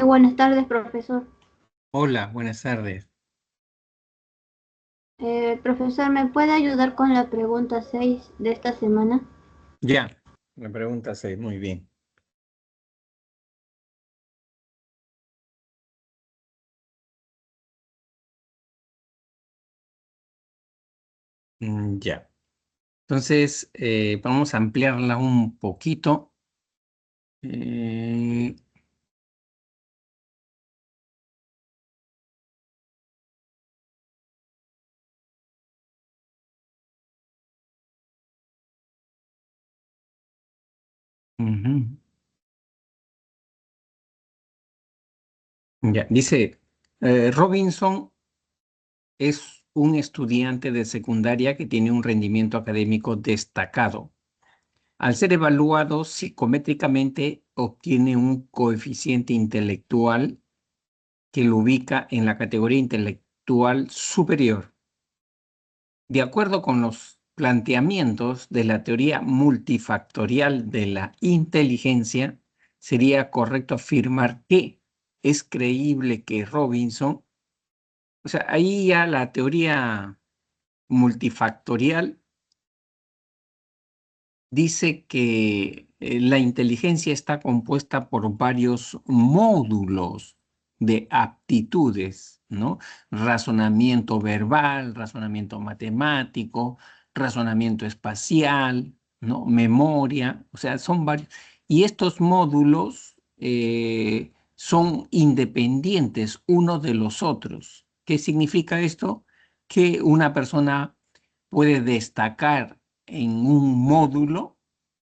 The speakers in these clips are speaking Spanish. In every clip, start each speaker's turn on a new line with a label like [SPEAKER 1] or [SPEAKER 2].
[SPEAKER 1] Buenas tardes, profesor.
[SPEAKER 2] Hola, buenas tardes.
[SPEAKER 1] Profesor, ¿me puede ayudar con la pregunta 6 de esta semana?
[SPEAKER 2] Ya, me pregunta 6, muy bien. Ya. Entonces, vamos a ampliarla un poquito. Eh, ujú. Ya, dice, Robinson es un estudiante de secundaria que tiene un rendimiento académico destacado. Al ser evaluado psicométricamente, obtiene un coeficiente intelectual que lo ubica en la categoría intelectual superior. De acuerdo con los planteamientos de la teoría multifactorial de la inteligencia, sería correcto afirmar que es creíble que Robinson, o sea, ahí ya la teoría multifactorial dice que la inteligencia está compuesta por varios módulos de aptitudes, ¿no? Razonamiento verbal, razonamiento matemático, razonamiento espacial, ¿no? Memoria, o sea, son varios. Y estos módulos son independientes uno de los otros. ¿Qué significa esto? Que una persona puede destacar en un módulo,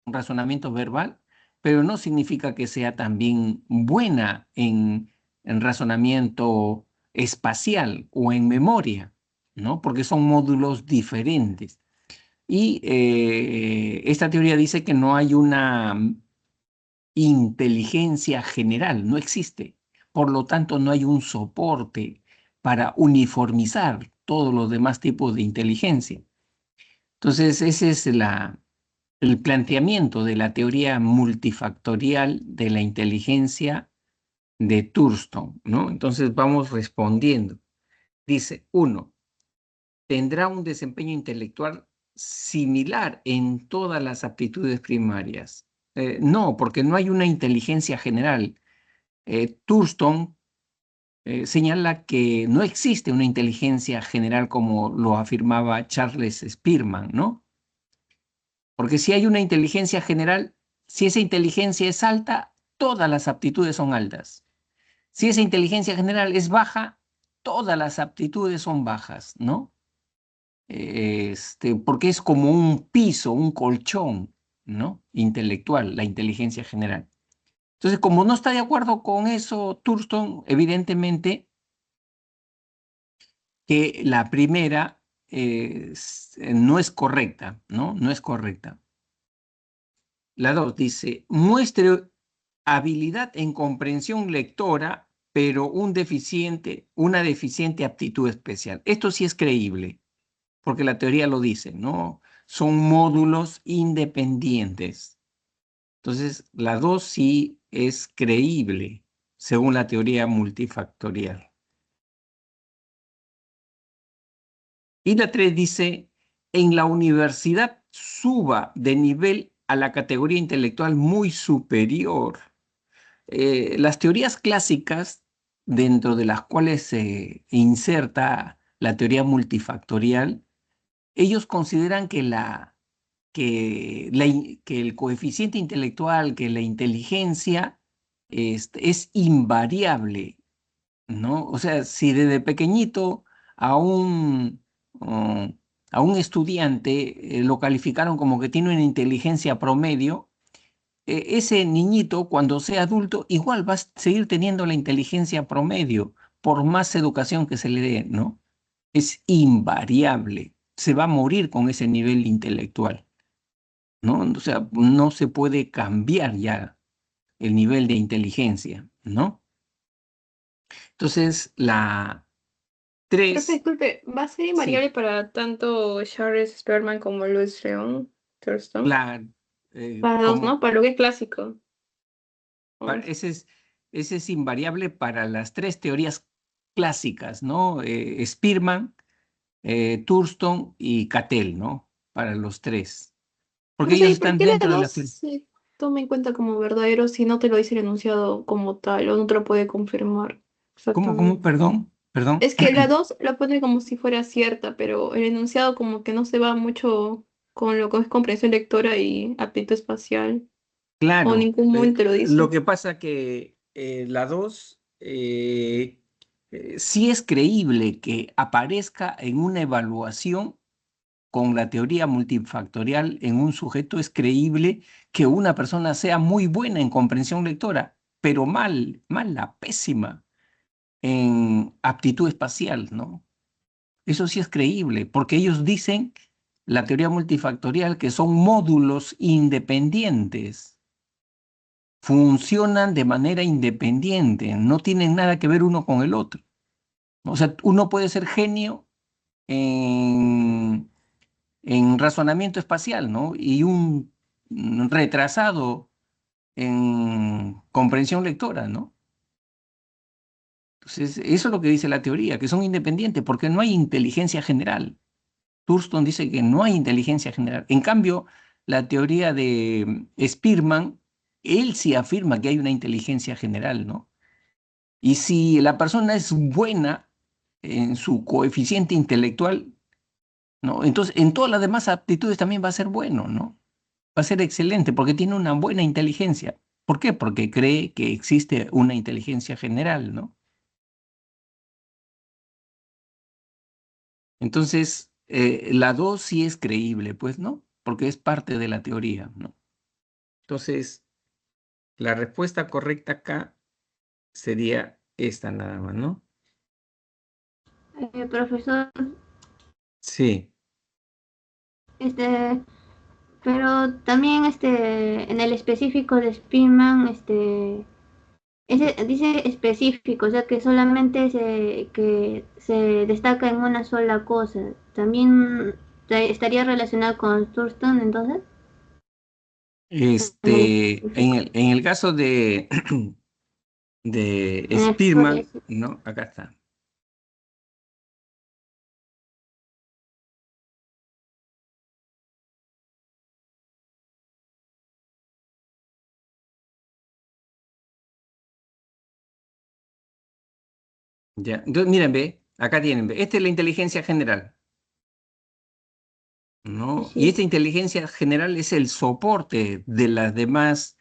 [SPEAKER 2] un razonamiento verbal, pero no significa que sea también buena en razonamiento espacial o en memoria, ¿no? Porque son módulos diferentes. Y esta teoría dice que no hay una inteligencia general, no existe. Por lo tanto, no hay un soporte para uniformizar todos los demás tipos de inteligencia. Entonces, ese es el planteamiento de la teoría multifactorial de la inteligencia de Thurston, ¿no? Entonces, vamos respondiendo. Dice, uno, tendrá un desempeño intelectual similar en todas las aptitudes primarias. No, porque no hay una inteligencia general. Thurston señala que no existe una inteligencia general como lo afirmaba Charles Spearman, ¿no? Porque si hay una inteligencia general, si esa inteligencia es alta, todas las aptitudes son altas. Si esa inteligencia general es baja, todas las aptitudes son bajas, ¿no? Porque es como un piso, un colchón, ¿no? Intelectual, la inteligencia general. Entonces, como no está de acuerdo con eso, Thurston, evidentemente que la primera no es correcta, ¿no? No es correcta. La 2 dice, muestre habilidad en comprensión lectora, pero una deficiente aptitud especial. Esto sí es creíble, porque la teoría lo dice, ¿no? Son módulos independientes. Entonces, la 2 sí es creíble, según la teoría multifactorial. Y la 3 dice, en la universidad suba de nivel a la categoría intelectual muy superior. Las teorías clásicas, dentro de las cuales se inserta la teoría multifactorial, ellos consideran que el coeficiente intelectual, que la inteligencia es invariable, ¿no? O sea, si desde pequeñito a uh, a un estudiante lo calificaron como que tiene una inteligencia promedio, ese niñito, cuando sea adulto, igual va a seguir teniendo la inteligencia promedio, por más educación que se le dé, ¿no? Es invariable. Se va a morir con ese nivel intelectual, ¿no? O sea, no se puede cambiar ya el nivel de inteligencia, ¿no? Entonces, la
[SPEAKER 3] Profe,
[SPEAKER 2] 3,
[SPEAKER 3] disculpe, ¿va a ser
[SPEAKER 2] sí,
[SPEAKER 3] invariable para tanto Charles Spearman como Louis León Thurston?
[SPEAKER 2] la,
[SPEAKER 3] Para dos,
[SPEAKER 2] como,
[SPEAKER 3] ¿no? Para lo que es clásico. Oh,
[SPEAKER 2] ese es, ese es invariable para las tres teorías clásicas, ¿no? Spearman, Thurston y Cattell, ¿no? Para los tres. Porque
[SPEAKER 3] No sé,
[SPEAKER 2] ellos
[SPEAKER 3] ¿y por
[SPEAKER 2] están
[SPEAKER 3] qué la
[SPEAKER 2] dentro de
[SPEAKER 3] 2
[SPEAKER 2] la...
[SPEAKER 3] se toma en cuenta como verdadero si no te lo dice el enunciado como tal o no te lo puede confirmar
[SPEAKER 2] ¿Cómo?
[SPEAKER 3] exactamente?
[SPEAKER 2] Perdón, perdón.
[SPEAKER 3] Es que la 2 la pone como si fuera cierta, pero el enunciado como que no se va mucho con lo que es comprensión lectora y aptitud espacial, o en
[SPEAKER 2] Claro,
[SPEAKER 3] ningún momento te lo
[SPEAKER 2] lo
[SPEAKER 3] dice.
[SPEAKER 2] que pasa que la 2 sí es creíble que aparezca en una evaluación con la teoría multifactorial en un sujeto, es creíble que una persona sea muy buena en comprensión lectora, pero mala, pésima en aptitud espacial, ¿no? Eso sí es creíble, porque ellos dicen, la teoría multifactorial, que son módulos independientes, funcionan de manera independiente, no tienen nada que ver uno con el otro. O sea, uno puede ser genio en, en razonamiento espacial, ¿no? Y un retrasado en comprensión lectora, ¿no? Entonces, eso es lo que dice la teoría, que son independientes porque no hay inteligencia general. Thurston dice que no hay inteligencia general. En cambio, la teoría de Spearman, él sí afirma que hay una inteligencia general, ¿no? Y si la persona es buena en su coeficiente intelectual, ¿no? Entonces, en todas las demás aptitudes también va a ser bueno, ¿no? Va a ser excelente porque tiene una buena inteligencia. ¿Por qué? Porque cree que existe una inteligencia general, ¿no? Entonces, la 2 sí es creíble, pues, ¿no? Porque es parte de la teoría, ¿no? Entonces, la respuesta correcta acá sería esta nada más, ¿no?
[SPEAKER 1] Profesor,
[SPEAKER 2] Sí.
[SPEAKER 1] este, pero también en el específico de Spearman, dice específico, o sea que solamente que se destaca en una sola cosa. También estaría relacionado con Thurston, entonces, en el específico,
[SPEAKER 2] En el caso de
[SPEAKER 1] en el
[SPEAKER 2] Spearman, ¿no? Acá está. Ya. Entonces, miren, ve, acá tienen, ve. Esta es la inteligencia general, ¿no? Y
[SPEAKER 1] sí,
[SPEAKER 2] esta inteligencia general es el soporte de las demás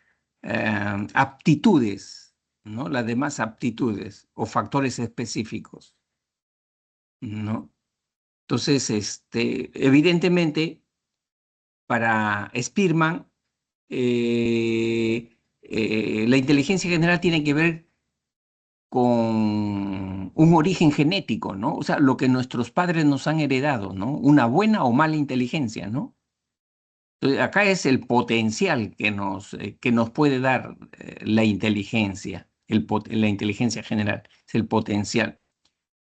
[SPEAKER 2] aptitudes, ¿no? Las demás aptitudes o factores específicos, ¿no? Entonces, evidentemente, para Spearman, la inteligencia general tiene que ver con un origen genético, ¿no? O sea, lo que nuestros padres nos han heredado, ¿no? Una buena o mala inteligencia, ¿no? Entonces, acá es el potencial que nos puede dar la inteligencia, la inteligencia general, es el potencial.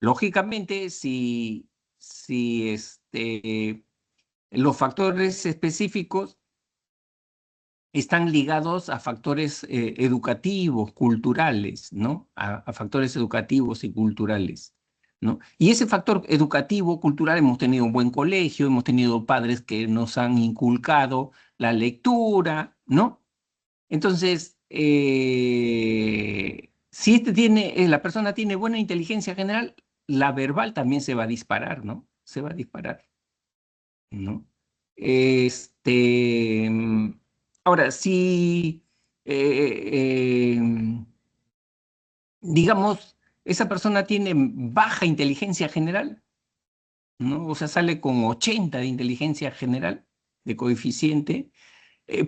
[SPEAKER 2] Lógicamente, si los factores específicos están ligados a factores educativos, culturales, ¿no? A factores educativos y culturales, ¿no? Y ese factor educativo, cultural, hemos tenido un buen colegio, hemos tenido padres que nos han inculcado la lectura, ¿no? Entonces, si la persona tiene buena inteligencia general, la verbal también se va a disparar, ¿no? Se va a disparar, ¿no? Este, mm, ahora, si, digamos, esa persona tiene baja inteligencia general, ¿no? O sea, sale con 80 de inteligencia general, de coeficiente,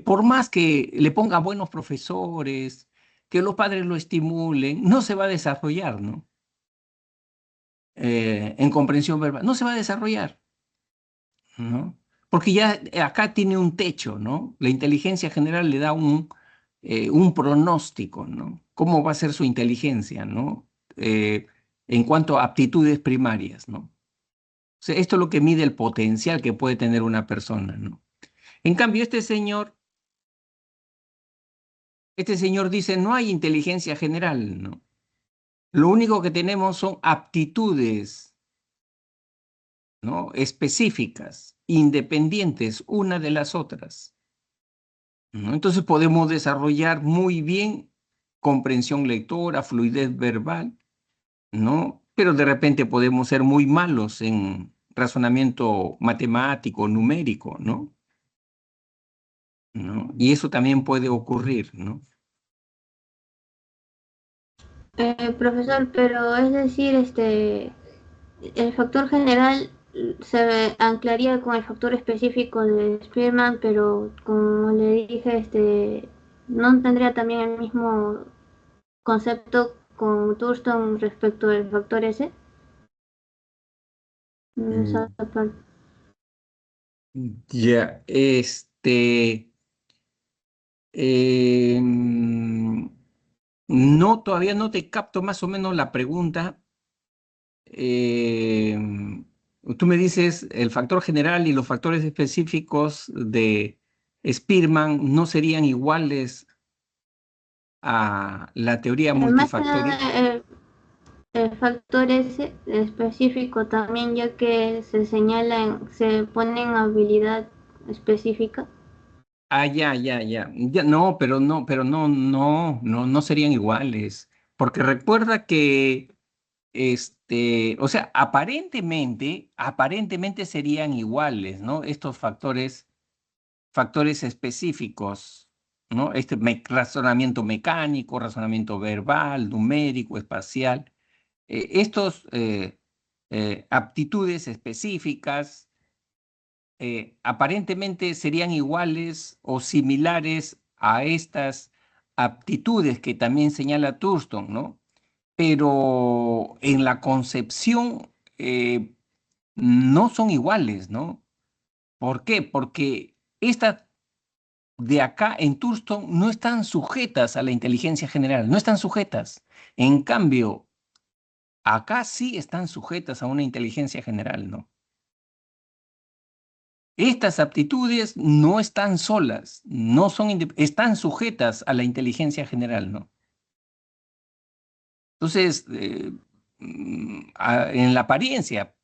[SPEAKER 2] por más que le ponga buenos profesores, que los padres lo estimulen, no se va a desarrollar, ¿no? En comprensión verbal, no se va a desarrollar, ¿no? Porque ya acá tiene un techo, ¿no? La inteligencia general le da un pronóstico, ¿no? ¿Cómo va a ser su inteligencia, ¿no? En cuanto a aptitudes primarias, ¿no? O sea, esto es lo que mide el potencial que puede tener una persona, ¿no? En cambio, este señor Este señor dice, no hay inteligencia general, ¿no? Lo único que tenemos son aptitudes, ¿no? Específicas, independientes una de las otras, ¿no? Entonces podemos desarrollar muy bien comprensión lectora, fluidez verbal, ¿no? Pero de repente podemos ser muy malos en razonamiento matemático, numérico, ¿no? ¿No? Y eso también puede ocurrir, ¿no?
[SPEAKER 1] Profesor, pero es decir, el factor general se anclaría con el factor específico de Spearman, pero como le dije, no tendría también el mismo concepto con Thurston respecto del factor S. Esa
[SPEAKER 2] Mm,
[SPEAKER 1] parte.
[SPEAKER 2] Ya, no, todavía no te capto más o menos la pregunta. Eh, Tú me dices el factor general y los factores específicos de Spearman no serían iguales a la teoría
[SPEAKER 1] Más que
[SPEAKER 2] multifactorial.
[SPEAKER 1] nada el factor S específico también, ya que se señala, se pone en habilidad específica.
[SPEAKER 2] Ah, ya, ya, ya. Ya, no, no serían iguales. Porque recuerda que, o sea, aparentemente serían iguales, ¿no? Estos factores específicos, ¿no? Razonamiento mecánico, razonamiento verbal, numérico, espacial. Estos aptitudes específicas aparentemente serían iguales o similares a estas aptitudes que también señala Thurston, ¿no? Pero en la concepción no son iguales, ¿no? ¿Por qué? Porque estas de acá en Thurston no están sujetas a la inteligencia general, no están sujetas. En cambio, acá sí están sujetas a una inteligencia general, ¿no? Estas aptitudes no están solas, no son están sujetas a la inteligencia general, ¿no? Entonces, en la apariencia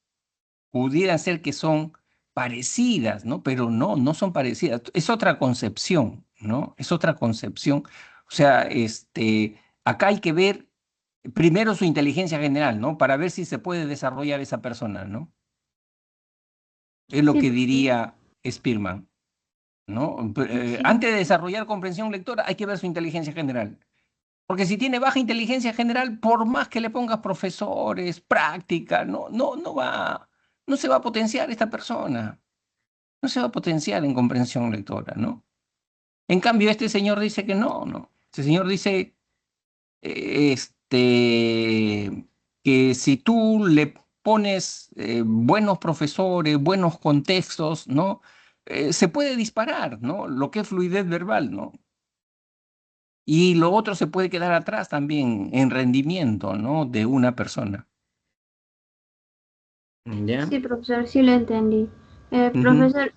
[SPEAKER 2] pudiera ser que son parecidas, ¿no? Pero no son parecidas. Es otra concepción, ¿no? Es otra concepción. O sea, acá hay que ver primero su inteligencia general, ¿no? Para ver si se puede desarrollar esa persona, ¿no? Es lo
[SPEAKER 1] Sí,
[SPEAKER 2] que diría Spearman. ¿No?
[SPEAKER 1] sí,
[SPEAKER 2] Antes de desarrollar comprensión lectora, hay que ver su inteligencia general. Porque si tiene baja inteligencia general, por más que le pongas profesores, práctica, no se va a potenciar esta persona. No se va a potenciar en comprensión lectora, ¿no? En cambio, este señor dice que no. Este señor dice, que si tú le pones buenos profesores, buenos contextos, ¿no? Se puede disparar, ¿no? Lo que es fluidez verbal, ¿no? Y lo otro se puede quedar atrás también en rendimiento, ¿no? De una persona. ¿Ya?
[SPEAKER 1] sí, profesor, sí lo entendí.
[SPEAKER 2] Ujú.
[SPEAKER 1] Profesor,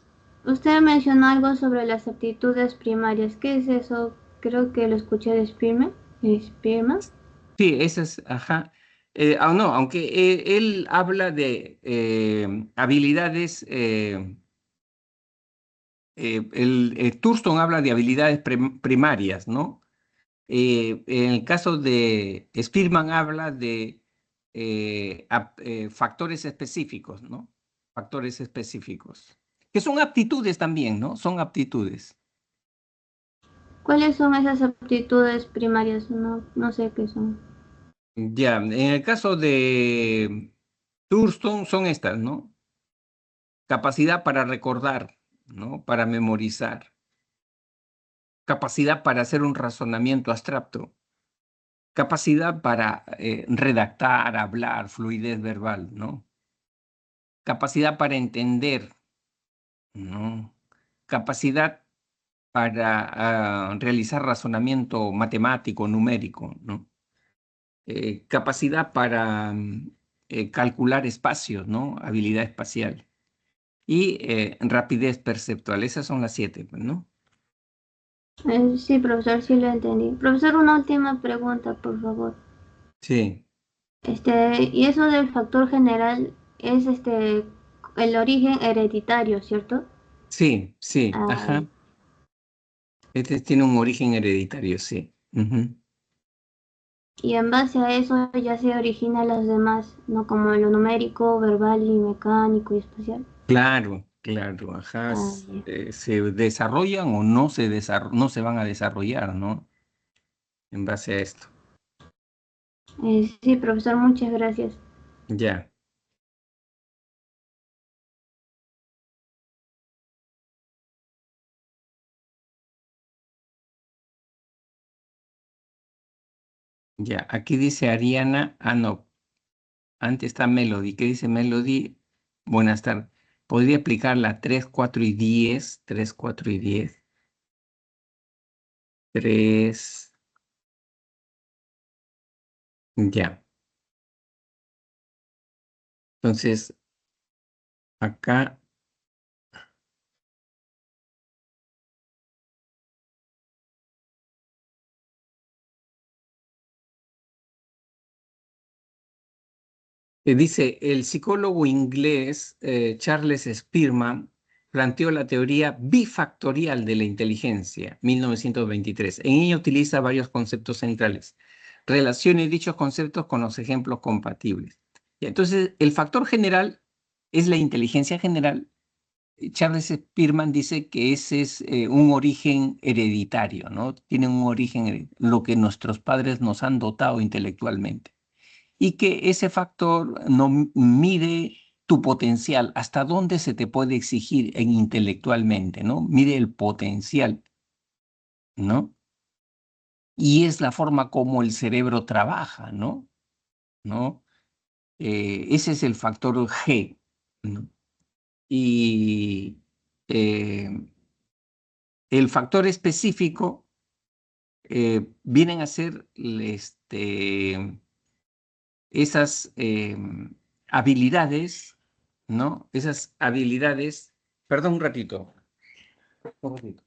[SPEAKER 1] usted mencionó algo sobre las aptitudes primarias. ¿Qué es eso? Creo que lo escuché de Spearman. Spearman.
[SPEAKER 2] Sí, ese es, ajá. No, aunque él habla de habilidades, Thurston habla de habilidades primarias, ¿no? En el caso de Spearman habla de factores específicos, ¿no? Factores específicos, que son aptitudes también, ¿no? Son aptitudes.
[SPEAKER 1] ¿Cuáles son esas aptitudes primarias? No sé qué son.
[SPEAKER 2] Ya, en el caso de Thurston son estas, ¿no? Capacidad para recordar, ¿no? Para memorizar. Capacidad para hacer un razonamiento abstracto. Capacidad para redactar, hablar, fluidez verbal, ¿no? Capacidad para entender, ¿no? Capacidad para realizar razonamiento matemático, numérico, ¿no? Capacidad para calcular espacios, ¿no? Habilidad espacial. Y rapidez perceptual. Esas son las 7, pues, ¿no?
[SPEAKER 1] Sí, profesor, sí lo entendí. Profesor, una última pregunta, por favor.
[SPEAKER 2] Sí,
[SPEAKER 1] Y eso del factor general es el origen hereditario, ¿cierto?
[SPEAKER 2] sí, sí,
[SPEAKER 1] Ah,
[SPEAKER 2] ajá. Este tiene un origen hereditario, sí. Ujú.
[SPEAKER 1] y en base a eso ya se originan las demás, no como lo numérico, verbal y mecánico y espacial.
[SPEAKER 2] Claro, claro, ajá.
[SPEAKER 1] Ah, ya.
[SPEAKER 2] Se desarrollan o no se van a desarrollar, ¿no? En base a esto.
[SPEAKER 1] Sí, profesor, muchas gracias.
[SPEAKER 2] Ya, ya. Aquí dice Ariana, no, antes está Melody. ¿Qué dice Melody? Buenas tardes. ¿Podría aplicar la 3, 4 y 10? 3, 4 y 10. 3, ya. Entonces, acá dice, el psicólogo inglés Charles Spearman planteó la teoría bifactorial de la inteligencia, 1923. En ella utiliza varios conceptos centrales. Relacione dichos conceptos con los ejemplos compatibles. Y entonces, el factor general es la inteligencia general. Charles Spearman dice que ese es un origen hereditario, ¿no? Tiene un origen, lo que nuestros padres nos han dotado intelectualmente y que ese factor no mide tu potencial, hasta dónde se te puede exigir intelectualmente, ¿no? Mide el potencial, ¿no? Y es la forma como el cerebro trabaja, ¿no? ¿No? Ese es el factor G, ¿no? Y eh, el factor específico vienen a ser esas habilidades, ¿no? Esas habilidades, perdón un ratito, un ratito.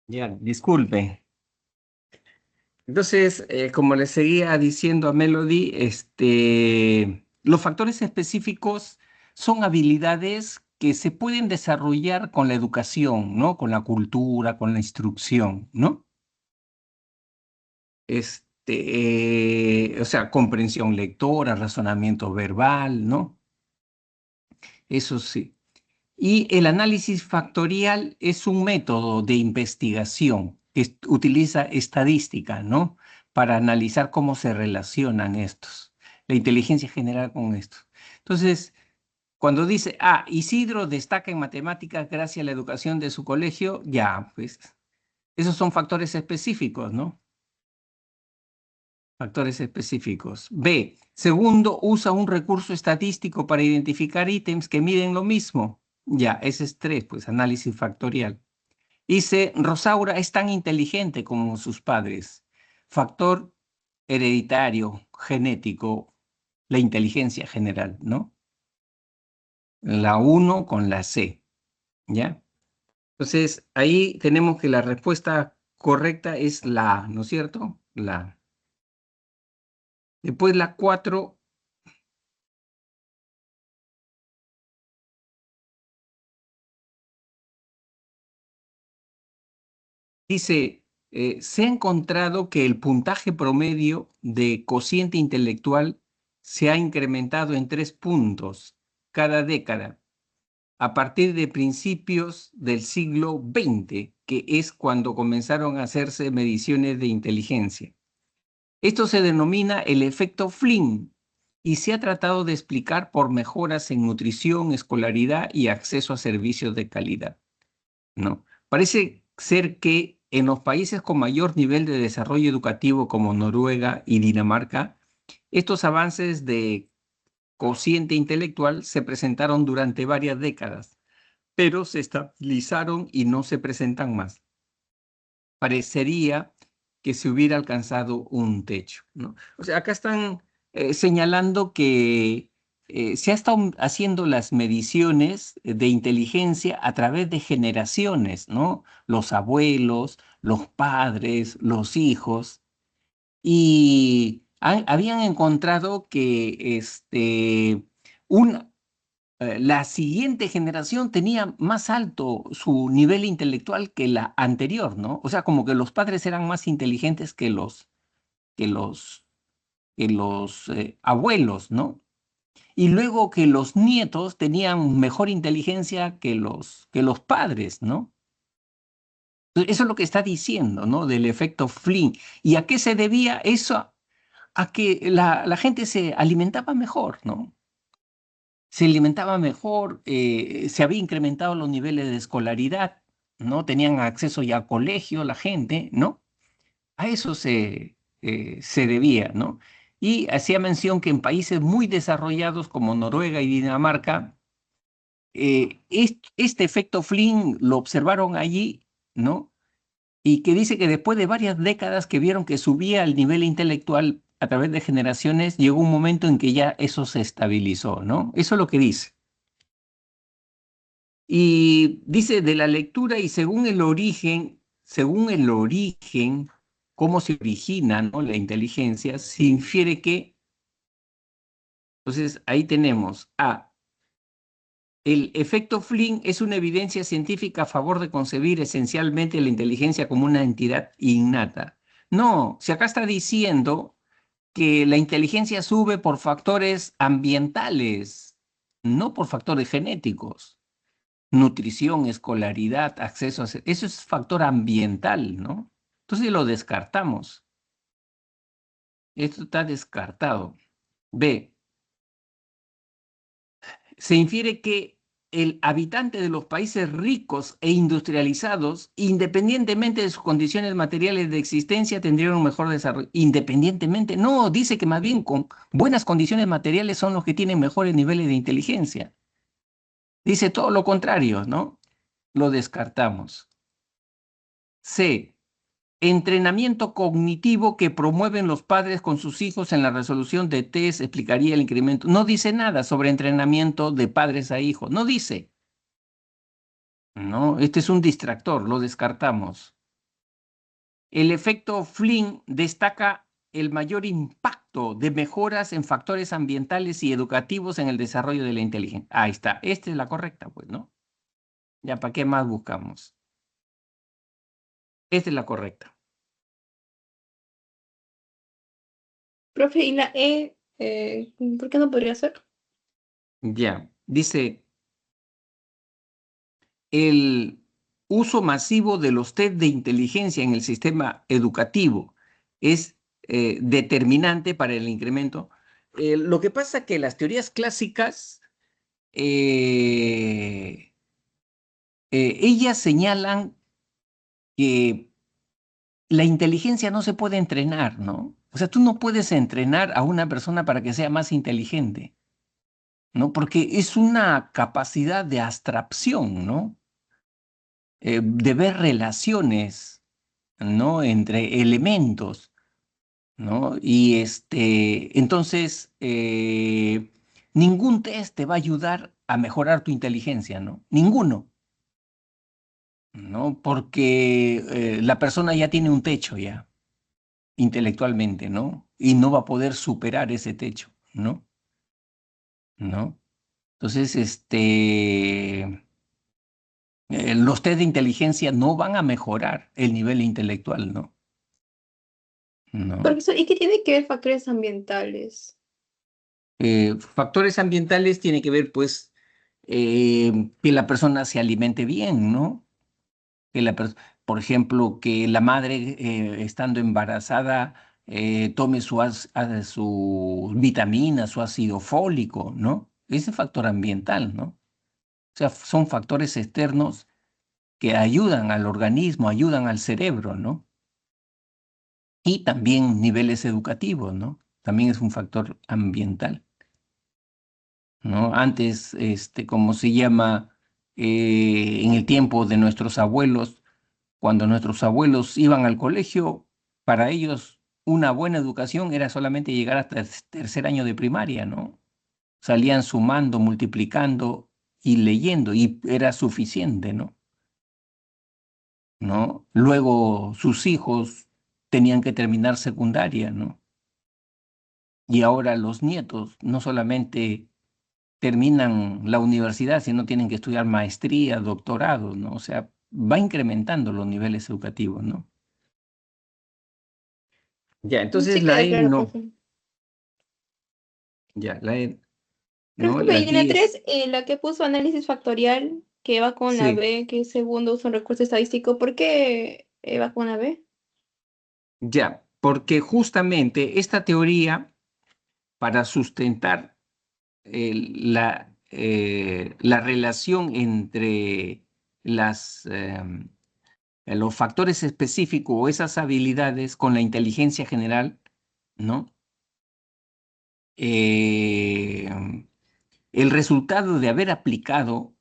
[SPEAKER 2] Ya, disculpe. Entonces, como le seguía diciendo a Melody, los factores específicos son habilidades que se pueden desarrollar con la educación, ¿no? Con la cultura, con la instrucción, ¿no? O sea, comprensión lectora, razonamiento verbal, ¿no? Eso sí. Y el análisis factorial es un método de investigación que utiliza estadística, ¿no? Para analizar cómo se relacionan estos, la inteligencia general con estos. Entonces, cuando dice, Isidro destaca en matemáticas gracias a la educación de su colegio, ya, pues, esos son factores específicos, ¿no? Factores específicos. B, segundo, usa un recurso estadístico para identificar ítems que miden lo mismo. Ya, ese es tres, pues análisis factorial. Dice, Rosaura es tan inteligente como sus padres. Factor hereditario, genético, la inteligencia general, ¿no? La uno con la C, ¿ya? Entonces, ahí tenemos que la respuesta correcta es la A, ¿no es cierto? La A. Después la 4 dice se ha encontrado que el puntaje promedio de cociente intelectual se ha incrementado en 3 puntos cada década a partir de principios del siglo XX, que es cuando comenzaron a hacerse mediciones de inteligencia. Esto se denomina el efecto Flynn y se ha tratado de explicar por mejoras en nutrición, escolaridad y acceso a servicios de calidad, ¿no? Parece ser que en los países con mayor nivel de desarrollo educativo como Noruega y Dinamarca, estos avances de cociente intelectual se presentaron durante varias décadas, pero se estabilizaron y no se presentan más. Parecería que se hubiera alcanzado un techo, ¿no? O sea, acá están señalando que se ha estado haciendo las mediciones de inteligencia a través de generaciones, ¿no? Los abuelos, los padres, los hijos, y habían encontrado que la siguiente generación tenía más alto su nivel intelectual que la anterior, ¿no? O sea, como que los padres eran más inteligentes que los, que los abuelos, ¿no? Y luego que los nietos tenían mejor inteligencia que los padres, ¿no? Eso es lo que está diciendo, ¿no? Del efecto Flynn. ¿Y a qué se debía eso? A que la gente se alimentaba mejor, ¿no? Se alimentaba mejor, se había incrementado los niveles de escolaridad, ¿no? Tenían acceso ya al colegio la gente, ¿no? A eso se debía, ¿no? Y hacía mención que en países muy desarrollados como Noruega y Dinamarca, este efecto Flynn lo observaron allí, ¿no? Y que dice que después de varias décadas que vieron que subía el nivel intelectual a través de generaciones, llegó un momento en que ya eso se estabilizó, ¿no? Eso es lo que dice. Y dice de la lectura y según el origen, cómo se origina, ¿no? La inteligencia, se infiere que, entonces ahí tenemos A. El efecto Flynn es una evidencia científica a favor de concebir esencialmente la inteligencia como una entidad innata. No, si acá está diciendo que la inteligencia sube por factores ambientales, no por factores genéticos. Nutrición, escolaridad, acceso eso es factor ambiental, ¿no? Entonces lo descartamos. Esto está descartado. B. Se infiere que el habitante de los países ricos e industrializados, independientemente de sus condiciones materiales de existencia, tendrían un mejor desarrollo. Independientemente, no, dice que más bien con buenas condiciones materiales son los que tienen mejores niveles de inteligencia. Dice todo lo contrario, ¿no? Lo descartamos. C. Entrenamiento cognitivo que promueven los padres con sus hijos en la resolución de test explicaría el incremento. No dice nada sobre entrenamiento de padres a hijos. No dice. No, este es un distractor, lo descartamos. El efecto Flynn destaca el mayor impacto de mejoras en factores ambientales y educativos en el desarrollo de la inteligencia. Ahí está. Esta es la correcta, pues, ¿no? Ya, ¿para qué más buscamos? Esta es la correcta.
[SPEAKER 3] Profe, ¿y la E? ¿Por qué no podría ser?
[SPEAKER 2] Ya. Dice, el uso masivo de los test de inteligencia en el sistema educativo es determinante para el incremento. Lo que pasa es que las teorías clásicas, ellas señalan que la inteligencia no se puede entrenar, ¿no? O sea, tú no puedes entrenar a una persona para que sea más inteligente, ¿no? Porque es una capacidad de abstracción, ¿no? De ver relaciones, ¿no? Entre elementos, ¿no? Y entonces, ningún test te va a ayudar a mejorar tu inteligencia, ¿no? Ninguno, ¿no? Porque la persona ya tiene un techo ya, intelectualmente, ¿no? Y no va a poder superar ese techo, ¿no? ¿No? Entonces, Los test de inteligencia no van a mejorar el nivel intelectual, ¿no? No.
[SPEAKER 3] Profesor, ¿y qué tiene que ver factores ambientales?
[SPEAKER 2] Factores ambientales tiene que ver, pues, que la persona se alimente bien, ¿no? Que por ejemplo, que la madre, estando embarazada, tome su vitamina, su ácido fólico, ¿no? Ese factor ambiental, ¿no? O sea, son factores externos que ayudan al organismo, ayudan al cerebro, ¿no? Y también niveles educativos, ¿no? También es un factor ambiental, ¿no? Antes, ¿cómo se llama? En el tiempo de nuestros abuelos, cuando nuestros abuelos iban al colegio, para ellos una buena educación era solamente llegar hasta el tercer año de primaria, ¿no? Salían sumando, multiplicando y leyendo, y era suficiente, ¿no? ¿No? Luego sus hijos tenían que terminar secundaria, ¿no? Y ahora los nietos no solamente terminan la universidad, sino tienen que estudiar maestría, doctorado, ¿no? O sea, va incrementando los niveles educativos, ¿no? Ya, entonces
[SPEAKER 3] Sí
[SPEAKER 2] la
[SPEAKER 3] queda
[SPEAKER 2] E
[SPEAKER 3] claro,
[SPEAKER 2] no,
[SPEAKER 3] profe.
[SPEAKER 2] ya, la E, ¿no?
[SPEAKER 3] Profe,
[SPEAKER 2] La
[SPEAKER 3] y en la
[SPEAKER 2] 10,
[SPEAKER 3] 3, la que puso análisis factorial, que va con la
[SPEAKER 2] sí,
[SPEAKER 3] B, que es segundo uso de recurso estadístico, ¿por qué va con la B?
[SPEAKER 2] ya, porque justamente esta teoría, para sustentar la relación entre los factores específicos o esas habilidades con la inteligencia general, ¿no? Eh, el resultado de haber aplicado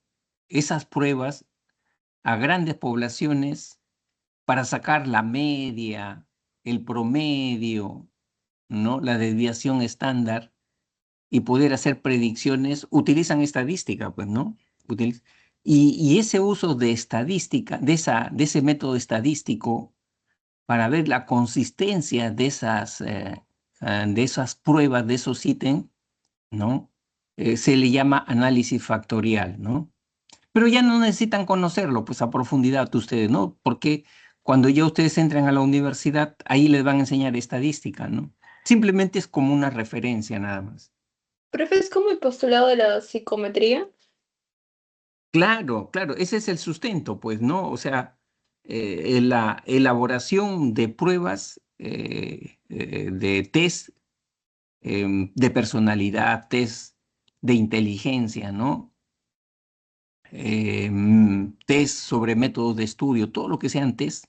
[SPEAKER 2] esas pruebas a grandes poblaciones para sacar la media, el promedio, ¿no? La desviación estándar y poder hacer predicciones, utilizan estadística, pues, ¿no? Y ese uso de estadística, de ese método estadístico, para ver la consistencia de esas pruebas, de esos ítems, ¿no? Se le llama análisis factorial, ¿no? Pero ya no necesitan conocerlo, pues a profundidad ustedes, ¿no? Porque cuando ya ustedes entran a la universidad, ahí les van a enseñar estadística, ¿no? Simplemente es como una referencia nada más.
[SPEAKER 3] Profe, es como el postulado de la psicometría.
[SPEAKER 2] Claro, claro, ese es el sustento, pues, ¿no? O sea, la elaboración de pruebas, de test, de personalidad, test de inteligencia, ¿no? Test sobre métodos de estudio, todo lo que sean test.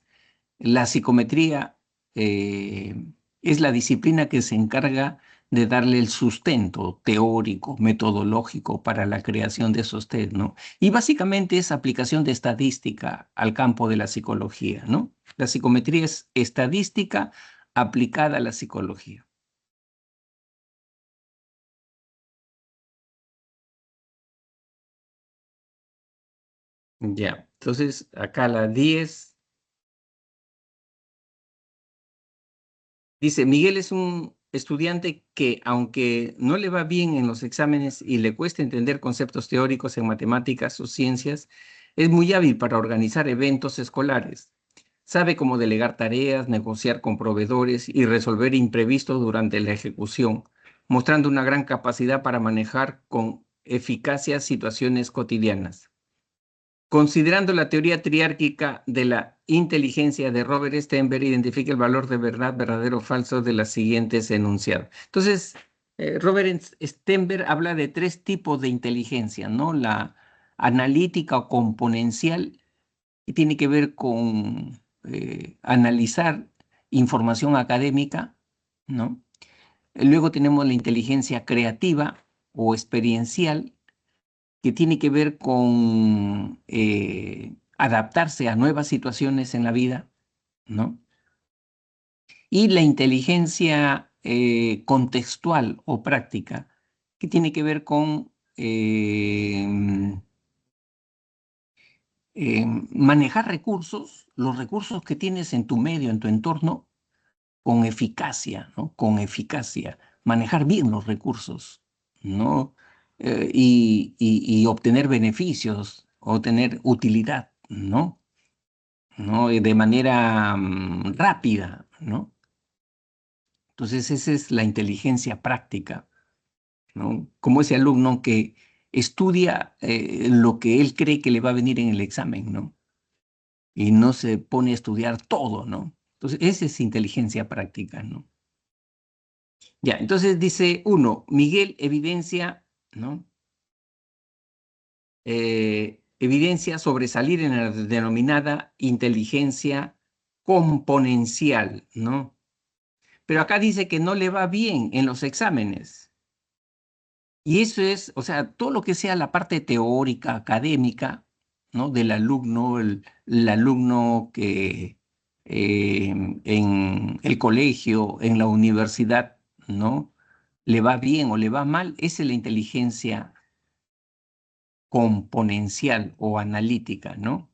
[SPEAKER 2] La psicometría es la disciplina que se encarga de darle el sustento teórico, metodológico para la creación de esos test, ¿no? Y básicamente es aplicación de estadística al campo de la psicología, ¿no? La psicometría es estadística aplicada a la psicología. Ya, entonces acá la 10 dice, Miguel es un estudiante que, aunque no le va bien en los exámenes y le cuesta entender conceptos teóricos en matemáticas o ciencias, es muy hábil para organizar eventos escolares. Sabe cómo delegar tareas, negociar con proveedores y resolver imprevistos durante la ejecución, mostrando una gran capacidad para manejar con eficacia situaciones cotidianas. Considerando la teoría triárquica de la inteligencia de Robert Stenberg, identifica el valor de verdad, verdadero o falso de las siguientes enunciados. Entonces, Robert Stenberg habla de tres tipos de inteligencia, ¿no? La analítica o componencial, que tiene que ver con analizar información académica, ¿no? Luego tenemos la inteligencia creativa o experiencial, que tiene que ver con adaptarse a nuevas situaciones en la vida, ¿no? Y la inteligencia contextual o práctica, que tiene que ver con manejar recursos, los recursos que tienes en tu medio, en tu entorno, con eficacia, ¿no? Con eficacia, manejar bien los recursos, ¿no? Y obtener beneficios o tener utilidad, ¿no? ¿No? De manera rápida, ¿no? Entonces, esa es la inteligencia práctica, ¿no? Como ese alumno que estudia lo que él cree que le va a venir en el examen, ¿no? Y no se pone a estudiar todo, ¿no? Entonces, esa es inteligencia práctica, ¿no? Ya, entonces dice uno, Miguel evidencia, ¿no? Evidencia sobresalir en la denominada inteligencia componencial, ¿no? Pero acá dice que no le va bien en los exámenes. Y eso es, o sea, todo lo que sea la parte teórica, académica, ¿no? Del alumno, el alumno que en el colegio, en la universidad, ¿no? Le va bien o le va mal, esa es la inteligencia componencial o analítica, ¿no?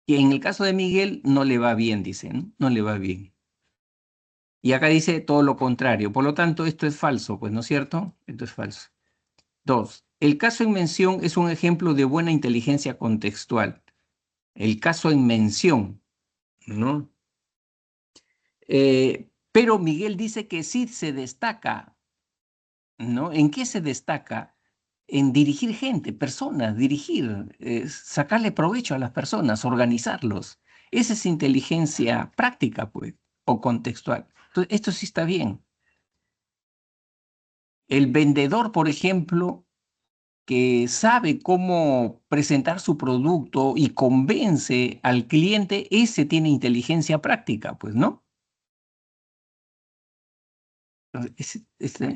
[SPEAKER 2] Y en el caso de Miguel no le va bien, dice, ¿no? No le va bien. Y acá dice todo lo contrario. Por lo tanto, esto es falso, pues, ¿no es cierto? Esto es falso. Dos, el caso en mención es un ejemplo de buena inteligencia contextual. El caso en mención, ¿no? Pero Miguel dice que sí se destaca, ¿no? ¿En qué se destaca? En dirigir gente, personas, dirigir, sacarle provecho a las personas, organizarlos. Esa es inteligencia práctica, pues, o contextual. Entonces, esto sí está bien. El vendedor, por ejemplo, que sabe cómo presentar su producto y convence al cliente, ese tiene inteligencia práctica, pues, ¿no?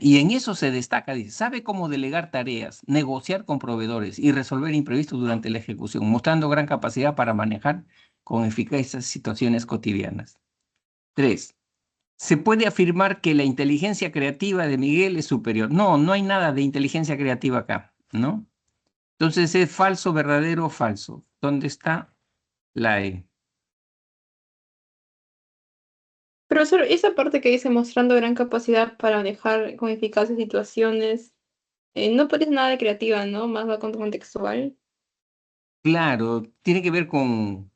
[SPEAKER 2] Y en eso se destaca, dice, sabe cómo delegar tareas, negociar con proveedores y resolver imprevistos durante la ejecución, mostrando gran capacidad para manejar con eficacia situaciones cotidianas. Tres, se puede afirmar que la inteligencia creativa de Miguel es superior. No, no hay nada de inteligencia creativa acá, ¿no? Entonces es falso, verdadero, falso. ¿Dónde está la E?
[SPEAKER 3] Profesor, esa parte que dice mostrando gran capacidad para manejar con eficacia situaciones, no parece nada de creativa, ¿no? Más va con contextual.
[SPEAKER 2] Claro, tiene que ver con,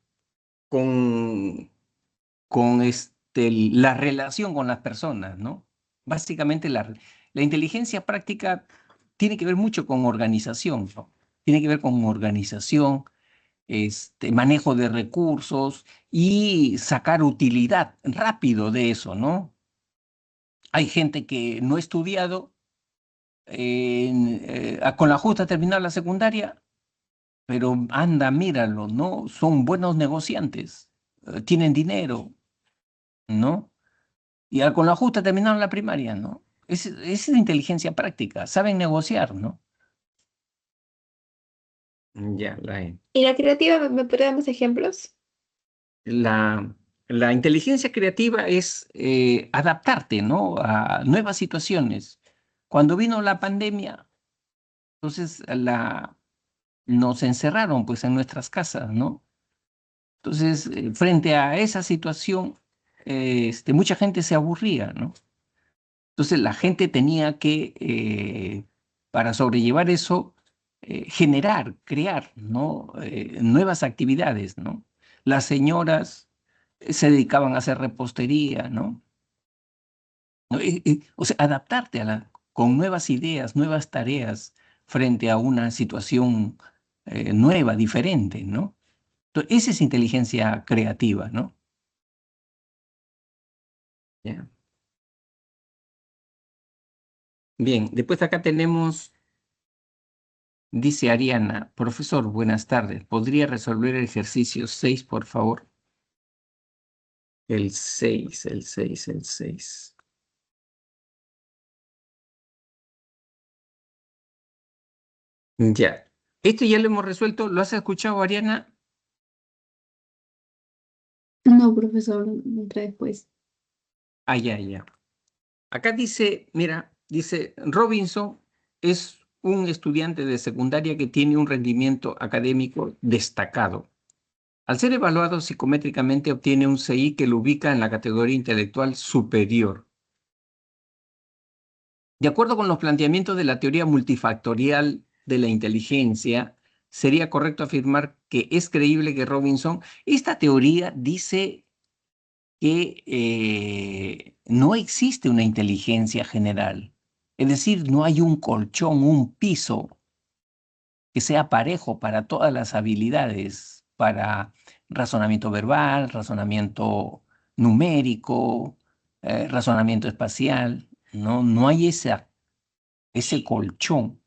[SPEAKER 2] con la relación con las personas, ¿no? Básicamente la inteligencia práctica tiene que ver mucho con organización, ¿no? Tiene que ver con organización, manejo de recursos y sacar utilidad rápido de eso, ¿no? Hay gente que no ha estudiado, con la justa terminar la secundaria, pero anda, míralo, ¿no? Son buenos negociantes, tienen dinero, ¿no? Y con la justa terminaron la primaria, ¿no? Es de inteligencia práctica, saben negociar, ¿no? Ya,
[SPEAKER 3] ¿Y la creativa me puede dar más ejemplos?
[SPEAKER 2] la, la inteligencia creativa es adaptarte, ¿no? A nuevas situaciones. Cuando vino la pandemia, entonces nos encerraron pues en nuestras casas, ¿no? Entonces, frente a esa situación, mucha gente se aburría, ¿no? Entonces, la gente tenía que, para sobrellevar eso, generar, crear, ¿no? Nuevas actividades, ¿no? Las señoras se dedicaban a hacer repostería, ¿no? ¿No? O sea, adaptarte con nuevas ideas, nuevas tareas frente a una situación nueva, diferente, ¿no? Entonces, esa es inteligencia creativa, ¿no? Ya. Bien, después acá tenemos, dice Ariana, profesor, buenas tardes, ¿podría resolver el ejercicio 6, por favor? El 6, el 6, el 6. Ya. Esto ya lo hemos resuelto, ¿lo has escuchado, Ariana?
[SPEAKER 3] No, profesor, entra después.
[SPEAKER 2] Ah, ya, ya. Acá dice, mira, dice, Robinson es un estudiante de secundaria que tiene un rendimiento académico destacado. Al ser evaluado psicométricamente obtiene un CI que lo ubica en la categoría intelectual superior. De acuerdo con los planteamientos de la teoría multifactorial de la inteligencia, sería correcto afirmar que es creíble que Robinson, esta teoría dice que no existe una inteligencia general. Es decir, no hay un colchón, un piso que sea parejo para todas las habilidades, para razonamiento verbal, razonamiento numérico, razonamiento espacial. No, no hay ese colchón.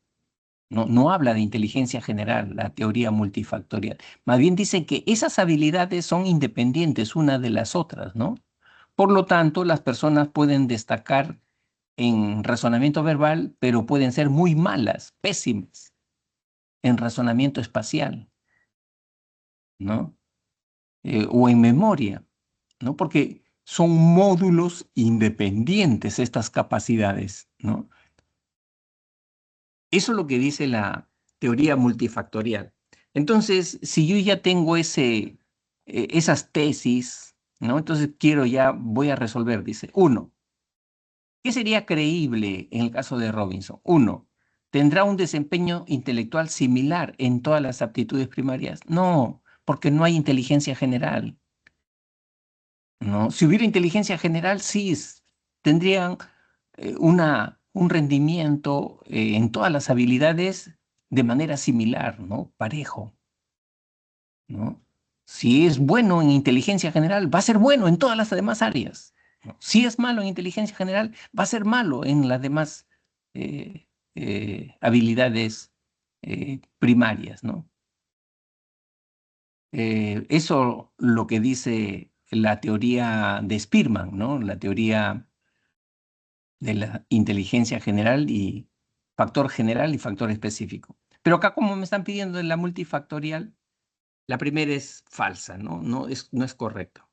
[SPEAKER 2] No, no habla de inteligencia general, la teoría multifactorial. Más bien dice que esas habilidades son independientes una de las otras, ¿no? Por lo tanto, las personas pueden destacar en razonamiento verbal, pero pueden ser muy malas, pésimas en razonamiento espacial, ¿no? O en memoria, ¿no? Porque son módulos independientes estas capacidades, ¿no? Eso es lo que dice la teoría multifactorial. Entonces, si yo ya tengo esas tesis, ¿no? Entonces voy a resolver, dice. Uno, ¿qué sería creíble en el caso de Robinson? Uno, ¿tendrá un desempeño intelectual similar en todas las aptitudes primarias? No, porque no hay inteligencia general, ¿no? Si hubiera inteligencia general, sí, tendrían un rendimiento en todas las habilidades de manera similar, ¿no? Parejo, ¿no? Si es bueno en inteligencia general, va a ser bueno en todas las demás áreas, ¿no? Si es malo en inteligencia general, va a ser malo en las demás eh, habilidades primarias, ¿no? Eso lo que dice la teoría de Spearman, ¿no? La teoría de la inteligencia general y factor específico. Pero acá, como me están pidiendo en la multifactorial, la primera es falsa, ¿no? No es correcto.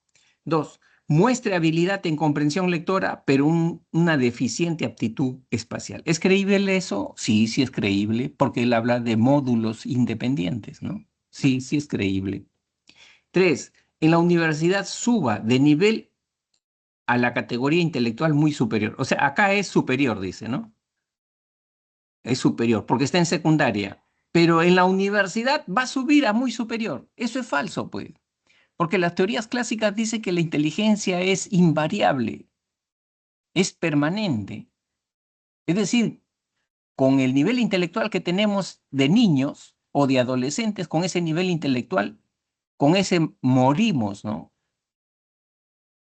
[SPEAKER 2] Dos, muestre habilidad en comprensión lectora, pero una deficiente aptitud espacial. ¿Es creíble eso? Sí, sí es creíble, porque él habla de módulos independientes, ¿no? Sí, sí es creíble. Tres, en la universidad suba de nivel a la categoría intelectual muy superior. O sea, acá es superior, dice, ¿no? Es superior, porque está en secundaria. Pero en la universidad va a subir a muy superior. Eso es falso, pues. Porque las teorías clásicas dicen que la inteligencia es invariable, es permanente. Es decir, con el nivel intelectual que tenemos de niños o de adolescentes, con ese nivel intelectual, con ese morimos, ¿no?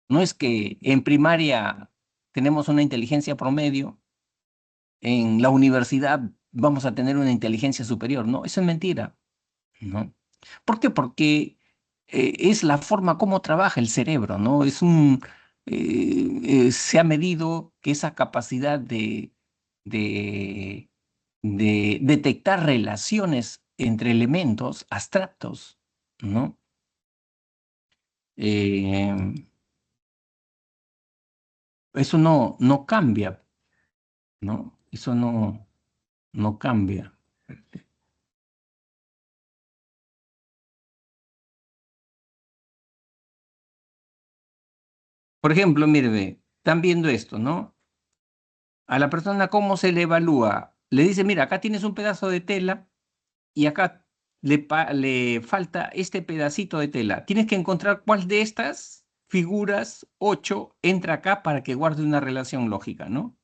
[SPEAKER 2] No es que en primaria tenemos una inteligencia promedio, en la universidad vamos a tener una inteligencia superior. No, eso es mentira, ¿no? ¿Por qué? Porque es la forma como trabaja el cerebro, ¿no? Se ha medido que esa capacidad de, de detectar relaciones entre elementos abstractos, ¿no? Eh, Eso no cambia, ¿no? Eso no cambia. Por ejemplo, mire, están viendo esto, ¿no? A la persona, ¿cómo se le evalúa? Le dice, mira, acá tienes un pedazo de tela y acá le falta este pedacito de tela. Tienes que encontrar cuál de estas figuras 8 entra acá para que guarde una relación lógica, ¿no?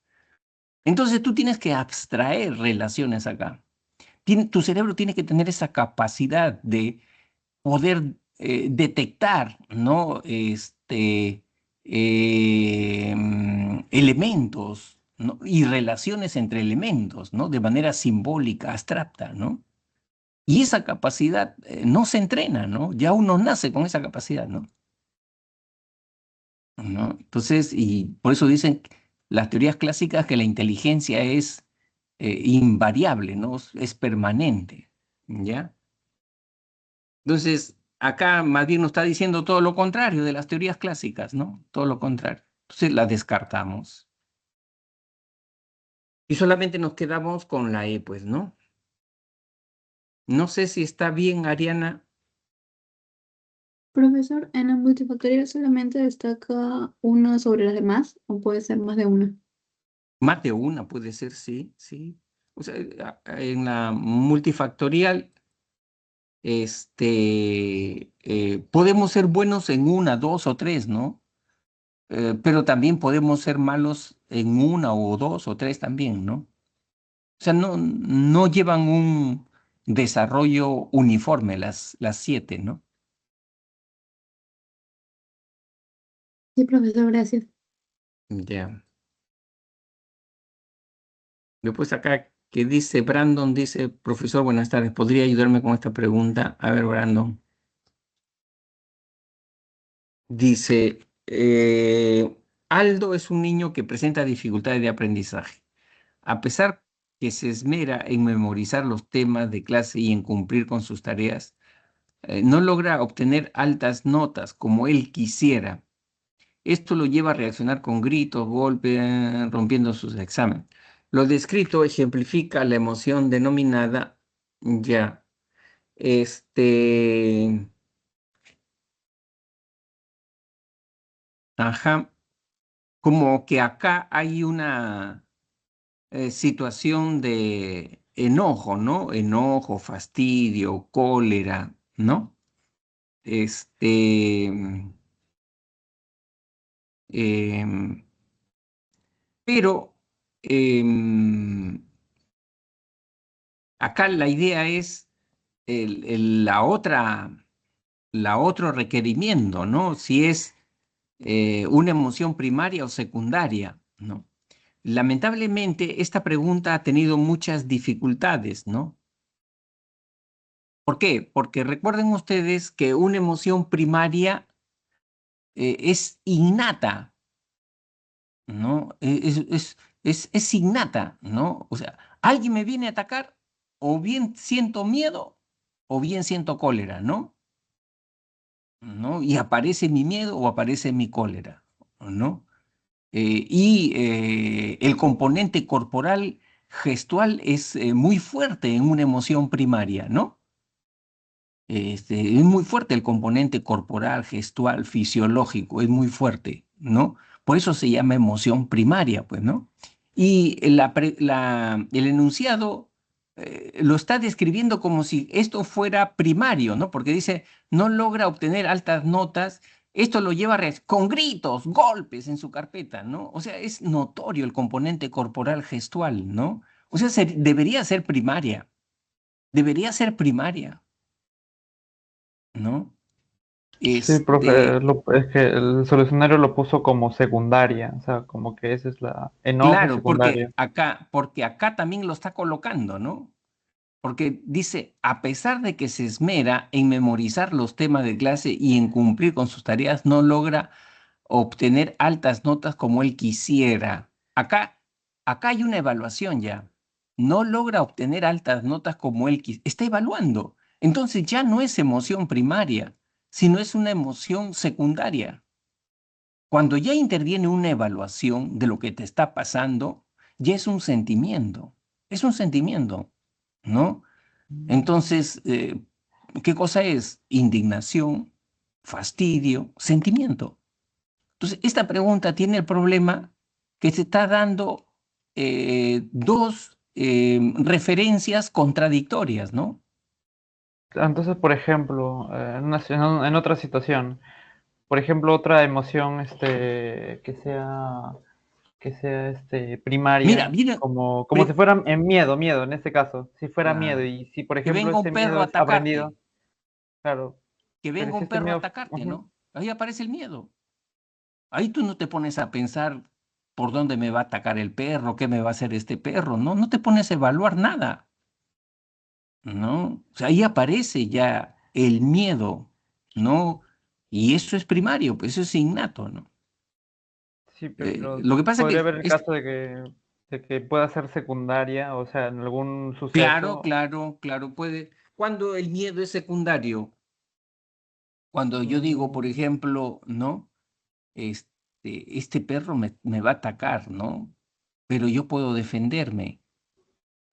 [SPEAKER 2] Entonces tú tienes que abstraer relaciones acá. Tu cerebro tiene que tener esa capacidad de poder detectar, ¿no? Elementos, ¿no? Y relaciones entre elementos, ¿no? De manera simbólica, abstracta, ¿no? Y esa capacidad no se entrena, ¿no? Ya uno nace con esa capacidad, ¿no? ¿No? Entonces, y por eso dicen las teorías clásicas que la inteligencia es invariable, ¿no? Es permanente, ¿ya? Entonces, acá más bien nos está diciendo todo lo contrario de las teorías clásicas, ¿no? Todo lo contrario. Entonces las descartamos. Y solamente nos quedamos con la E, pues, ¿no? No sé si está bien, Ariana.
[SPEAKER 4] Profesor, ¿en la multifactorial solamente destaca una sobre las demás o puede ser más de una?
[SPEAKER 2] Más de una puede ser, sí, sí. O sea, en la multifactorial podemos ser buenos en una, dos o tres, ¿no? Pero también podemos ser malos en una o dos o tres también, ¿no? O sea, no llevan un desarrollo uniforme las siete, ¿no?
[SPEAKER 4] Sí, profesor, gracias.
[SPEAKER 2] Ya. Después acá que dice Brandon, dice, profesor, buenas tardes, ¿podría ayudarme con esta pregunta? A ver, Brandon. Dice, Aldo es un niño que presenta dificultades de aprendizaje. A pesar que se esmera en memorizar los temas de clase y en cumplir con sus tareas, no logra obtener altas notas como él quisiera. Esto lo lleva a reaccionar con gritos, golpes, rompiendo sus exámenes. Lo descrito ejemplifica la emoción denominada ya. Este, ajá, como que acá hay una situación de enojo, ¿no? Enojo, fastidio, cólera, ¿no? Este, em, pero em, acá la idea es la otro requerimiento, ¿no? Si es una emoción primaria o secundaria, ¿no? Lamentablemente, esta pregunta ha tenido muchas dificultades, ¿no? ¿Por qué? Porque recuerden ustedes que una emoción primaria es innata, ¿no? Es innata, ¿no? O sea, alguien me viene a atacar, o bien siento miedo, o bien siento cólera, ¿no? ¿No? Y aparece mi miedo o aparece mi cólera, ¿no? El componente corporal gestual es muy fuerte en una emoción primaria, ¿no? Es muy fuerte el componente corporal, gestual, fisiológico, es muy fuerte, ¿no? Por eso se llama emoción primaria, pues, ¿no? Y el enunciado lo está describiendo como si esto fuera primario, ¿no? Porque dice, no logra obtener altas notas, esto lo lleva con gritos, golpes en su carpeta, ¿no? O sea, es notorio el componente corporal gestual, ¿no? O sea, debería ser primaria, ¿no?
[SPEAKER 5] Sí,
[SPEAKER 2] Este,
[SPEAKER 5] profe, es que el solucionario lo puso como secundaria, o sea, como que esa es la enojo
[SPEAKER 2] claro,
[SPEAKER 5] secundaria.
[SPEAKER 2] porque acá también lo está colocando, ¿no? Porque dice, a pesar de que se esmera en memorizar los temas de clase y en cumplir con sus tareas, no logra obtener altas notas como él quisiera. Acá hay una evaluación ya. No logra obtener altas notas como él quisiera. Está evaluando. Entonces ya no es emoción primaria, sino es una emoción secundaria. Cuando ya interviene una evaluación de lo que te está pasando, ya es un sentimiento, ¿no? Entonces, ¿qué cosa es? Indignación, fastidio, sentimiento. Entonces, esta pregunta tiene el problema que se está dando dos referencias contradictorias, ¿no?
[SPEAKER 5] Entonces, por ejemplo, en otra situación, por ejemplo, otra emoción que sea
[SPEAKER 2] Mira,
[SPEAKER 5] primaria,
[SPEAKER 2] mira,
[SPEAKER 5] como si
[SPEAKER 2] pre-
[SPEAKER 5] fuera en miedo, en este caso, si fuera miedo,
[SPEAKER 2] claro,
[SPEAKER 5] y si, por
[SPEAKER 2] que
[SPEAKER 5] ejemplo,
[SPEAKER 2] venga un
[SPEAKER 5] ese
[SPEAKER 2] perro
[SPEAKER 5] miedo
[SPEAKER 2] a
[SPEAKER 5] es aprendido,
[SPEAKER 2] atacarte,
[SPEAKER 5] claro,
[SPEAKER 2] que
[SPEAKER 5] pero
[SPEAKER 2] venga
[SPEAKER 5] si
[SPEAKER 2] un
[SPEAKER 5] este
[SPEAKER 2] perro a
[SPEAKER 5] miedo,
[SPEAKER 2] atacarte,
[SPEAKER 5] ujú,
[SPEAKER 2] ¿no? Ahí aparece el miedo. Ahí tú no te pones a pensar por dónde me va a atacar el perro, qué me va a hacer este perro, ¿no? No te pones a evaluar nada, ¿no? O sea, ahí aparece ya el miedo, ¿no? Y eso es primario, pues eso es innato, ¿no?
[SPEAKER 5] sí, pero
[SPEAKER 2] Lo que pasa
[SPEAKER 5] podría
[SPEAKER 2] que
[SPEAKER 5] haber el caso de que pueda ser secundaria, o sea, en algún
[SPEAKER 2] claro,
[SPEAKER 5] suceso.
[SPEAKER 2] claro, claro, puede. Cuando el miedo es secundario, cuando yo digo, por
[SPEAKER 5] mm,
[SPEAKER 2] ejemplo, ¿no? Este perro me va a atacar, ¿no? Pero yo puedo defenderme.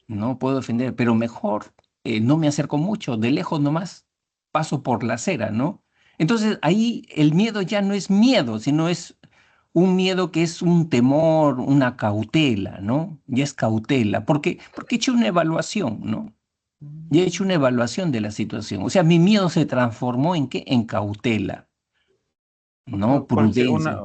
[SPEAKER 2] No puedo defender, pero mejor no me acerco mucho, de lejos nomás paso por la acera, ¿no? Entonces ahí el miedo ya no es miedo, sino es un miedo que es un temor, una cautela, ¿no? Ya es cautela, porque he hecho una evaluación, ¿no? Y he hecho una evaluación de la situación. O sea, mi miedo se transformó en ¿qué? En cautela, ¿no? Prudencia.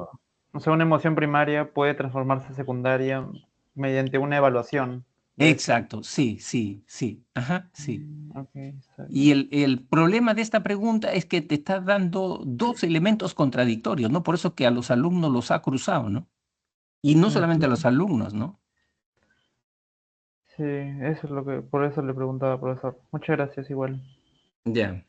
[SPEAKER 5] O sea, una emoción primaria puede transformarse en secundaria mediante una evaluación de esto.
[SPEAKER 2] Exacto, sí, sí, sí. Ajá, sí.
[SPEAKER 5] Ok, está
[SPEAKER 2] Y
[SPEAKER 5] bien.
[SPEAKER 2] el problema de esta pregunta es que te está dando dos elementos contradictorios, ¿no? Por eso que a los alumnos los ha cruzado, ¿no? Y no solamente a
[SPEAKER 5] Ujú.
[SPEAKER 2] los alumnos, ¿no?
[SPEAKER 5] Sí, eso es lo que, por eso le preguntaba, profesor. Muchas gracias, igual.
[SPEAKER 2] Ya.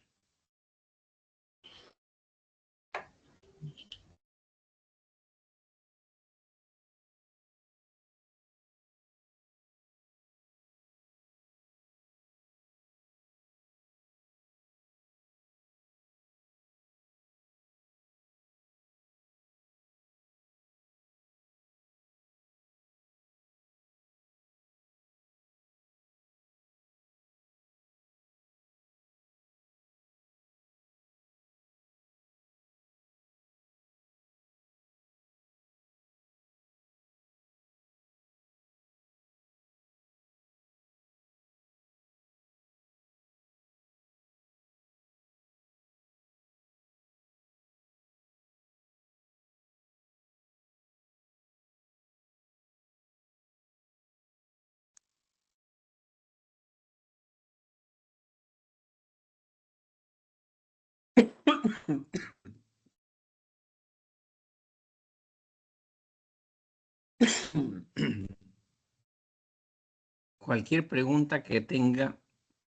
[SPEAKER 2] Cualquier pregunta que tenga,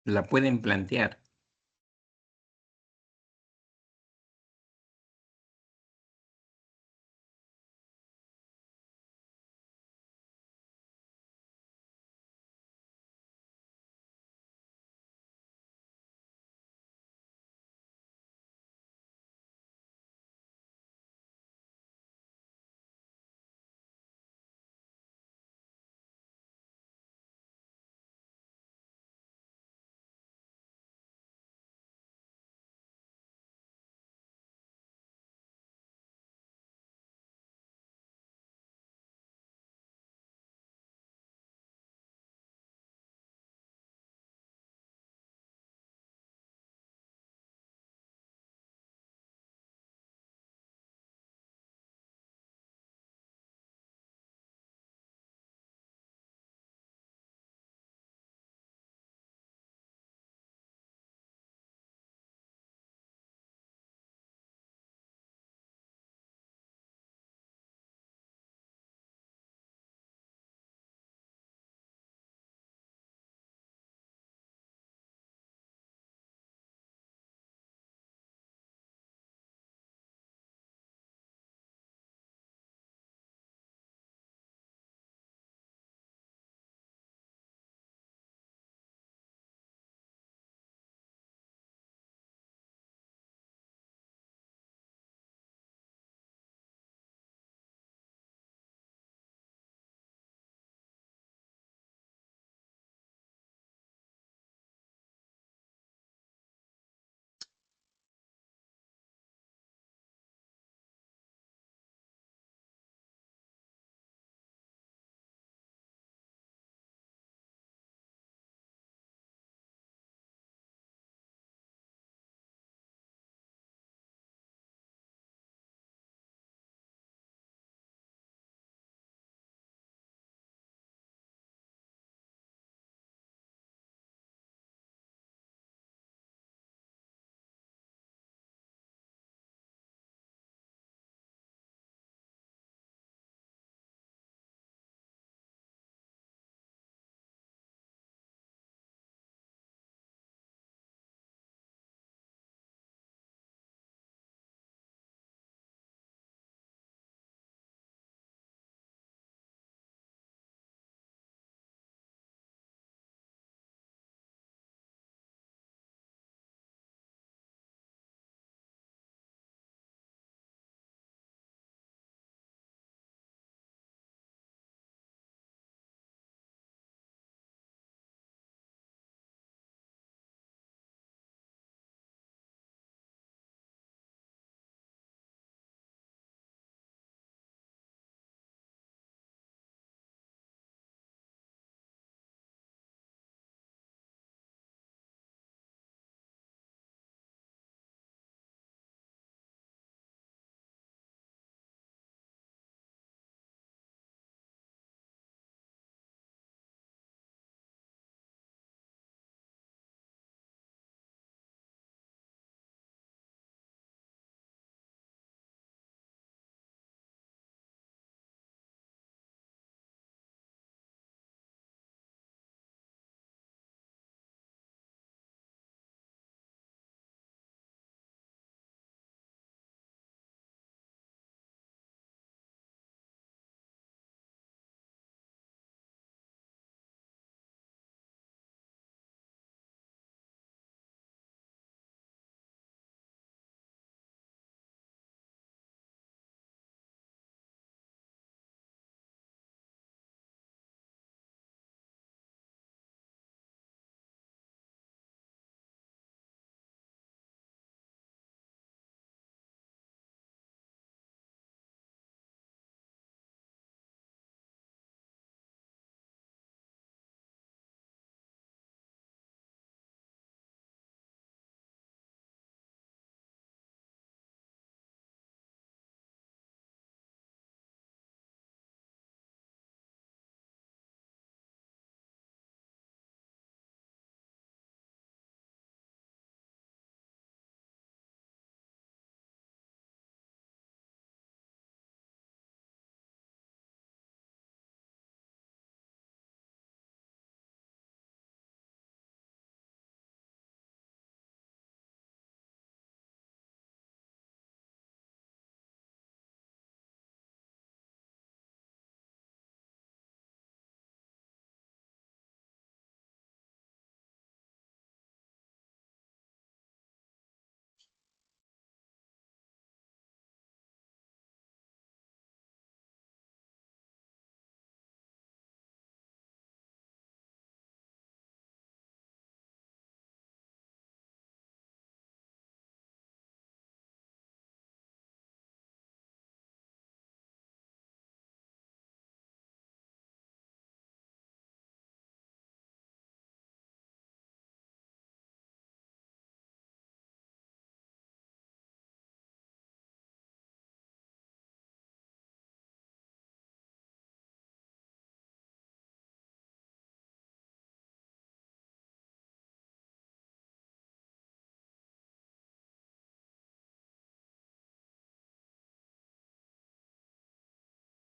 [SPEAKER 2] la pueden plantear.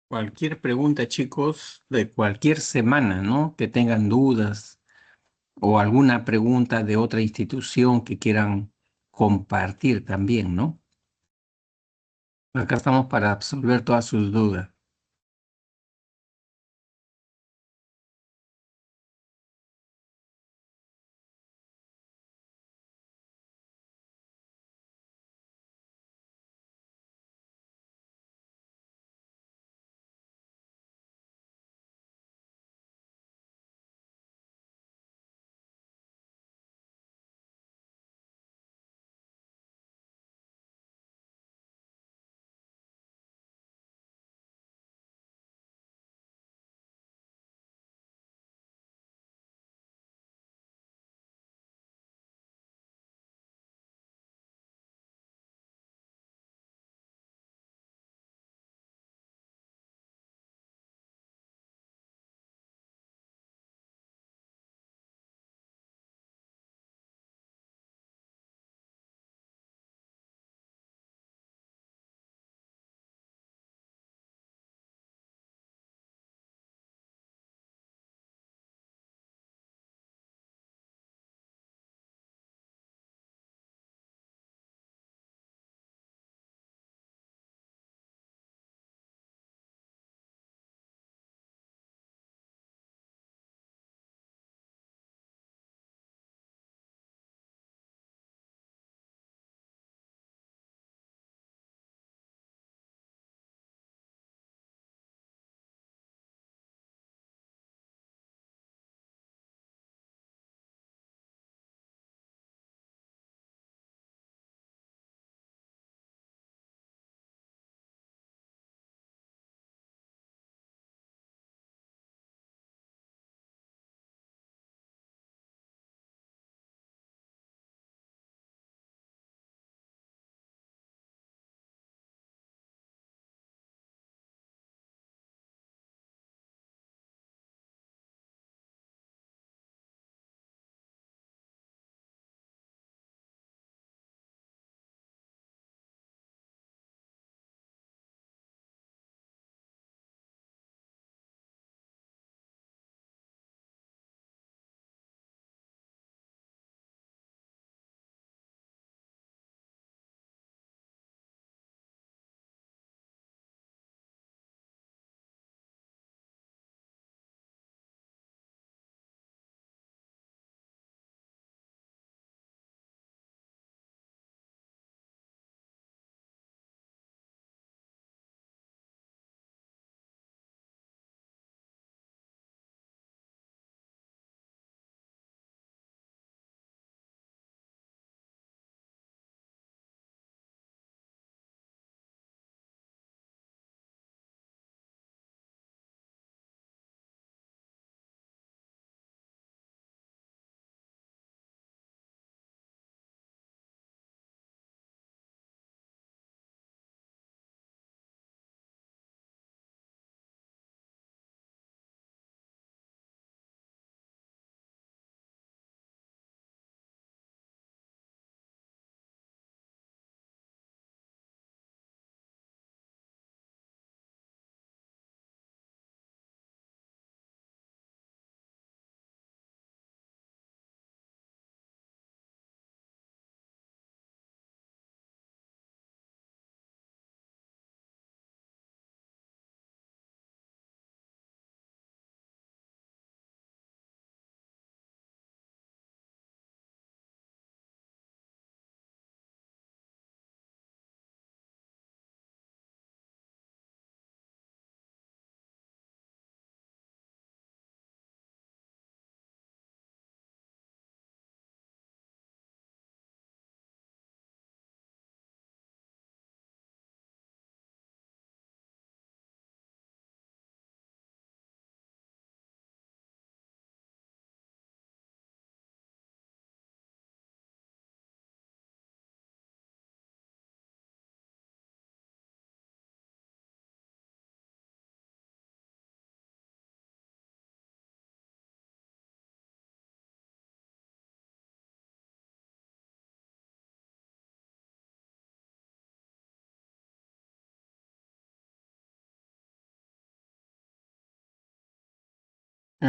[SPEAKER 2] Cualquier pregunta, chicos, de cualquier semana, ¿no? Que tengan dudas o alguna pregunta de otra institución que quieran compartir también, ¿no? Acá estamos para absolver todas sus dudas.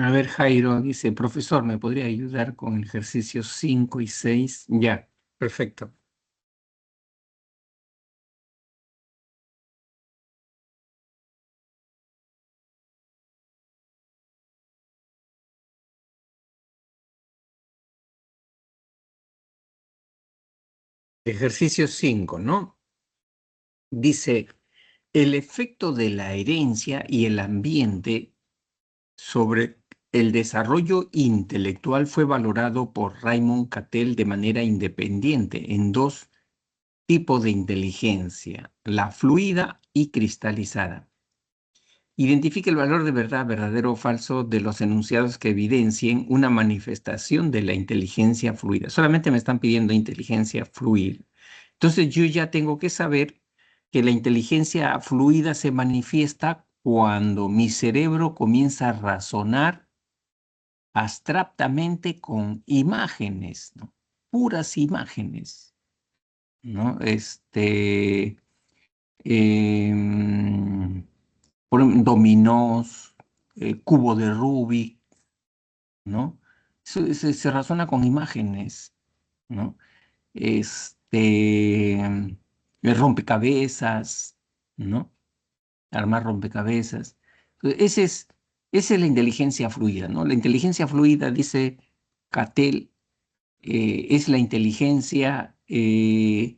[SPEAKER 2] A ver, Jairo dice, profesor, ¿me podría ayudar con ejercicios 5 y 6? Ya, perfecto. Ejercicio 5, ¿no? Dice, el efecto de la herencia y el ambiente sobre el desarrollo intelectual fue valorado por Raymond Cattell de manera independiente en dos tipos de inteligencia, la fluida y cristalizada. Identifique el valor de verdad, verdadero o falso de los enunciados que evidencien una manifestación de la inteligencia fluida. Solamente me están pidiendo inteligencia fluida. Entonces yo ya tengo que saber que la inteligencia fluida se manifiesta cuando mi cerebro comienza a razonar abstractamente con imágenes, ¿no? Puras imágenes, ¿no? Em, dominós, cubo de Rubik, ¿no? Se razona con imágenes, ¿no? Rompecabezas, ¿no? Armar rompecabezas. Esa es la inteligencia fluida, ¿no? La inteligencia fluida, dice Cattell, es la inteligencia que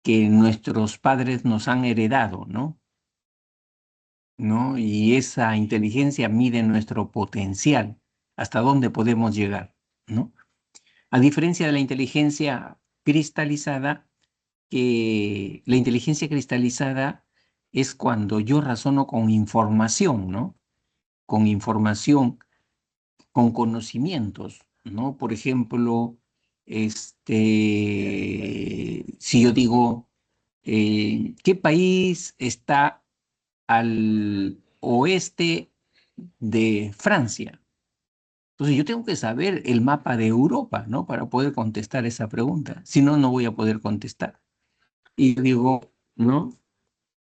[SPEAKER 2] nuestros padres nos han heredado, ¿no? ¿No? Y esa inteligencia mide nuestro potencial, hasta dónde podemos llegar, ¿no? A diferencia de la inteligencia cristalizada, que la inteligencia cristalizada es cuando yo razono con información, ¿no? Con información, con conocimientos, ¿no? Por ejemplo, si yo digo, ¿qué país está al oeste de Francia? Entonces yo tengo que saber el mapa de Europa, ¿no? Para poder contestar esa pregunta. Si no, no voy a poder contestar. Y yo digo, ¿no?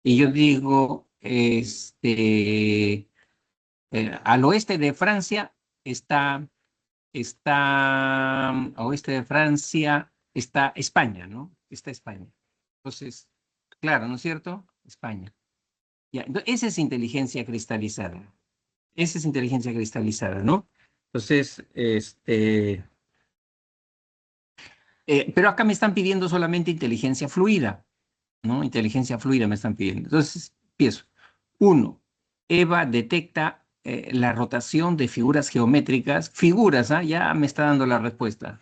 [SPEAKER 2] Y yo digo, al oeste de Francia a oeste de Francia está España, ¿no? Está España. Entonces, claro, ¿no es cierto? España. Ya, esa es inteligencia cristalizada. Esa es inteligencia cristalizada, ¿no? Entonces, pero acá me están pidiendo solamente inteligencia fluida, ¿no? Inteligencia fluida me están pidiendo. Entonces, empiezo. 1. Eva detecta la rotación de figuras geométricas. Figuras, ¿ah? Ya me está dando la respuesta.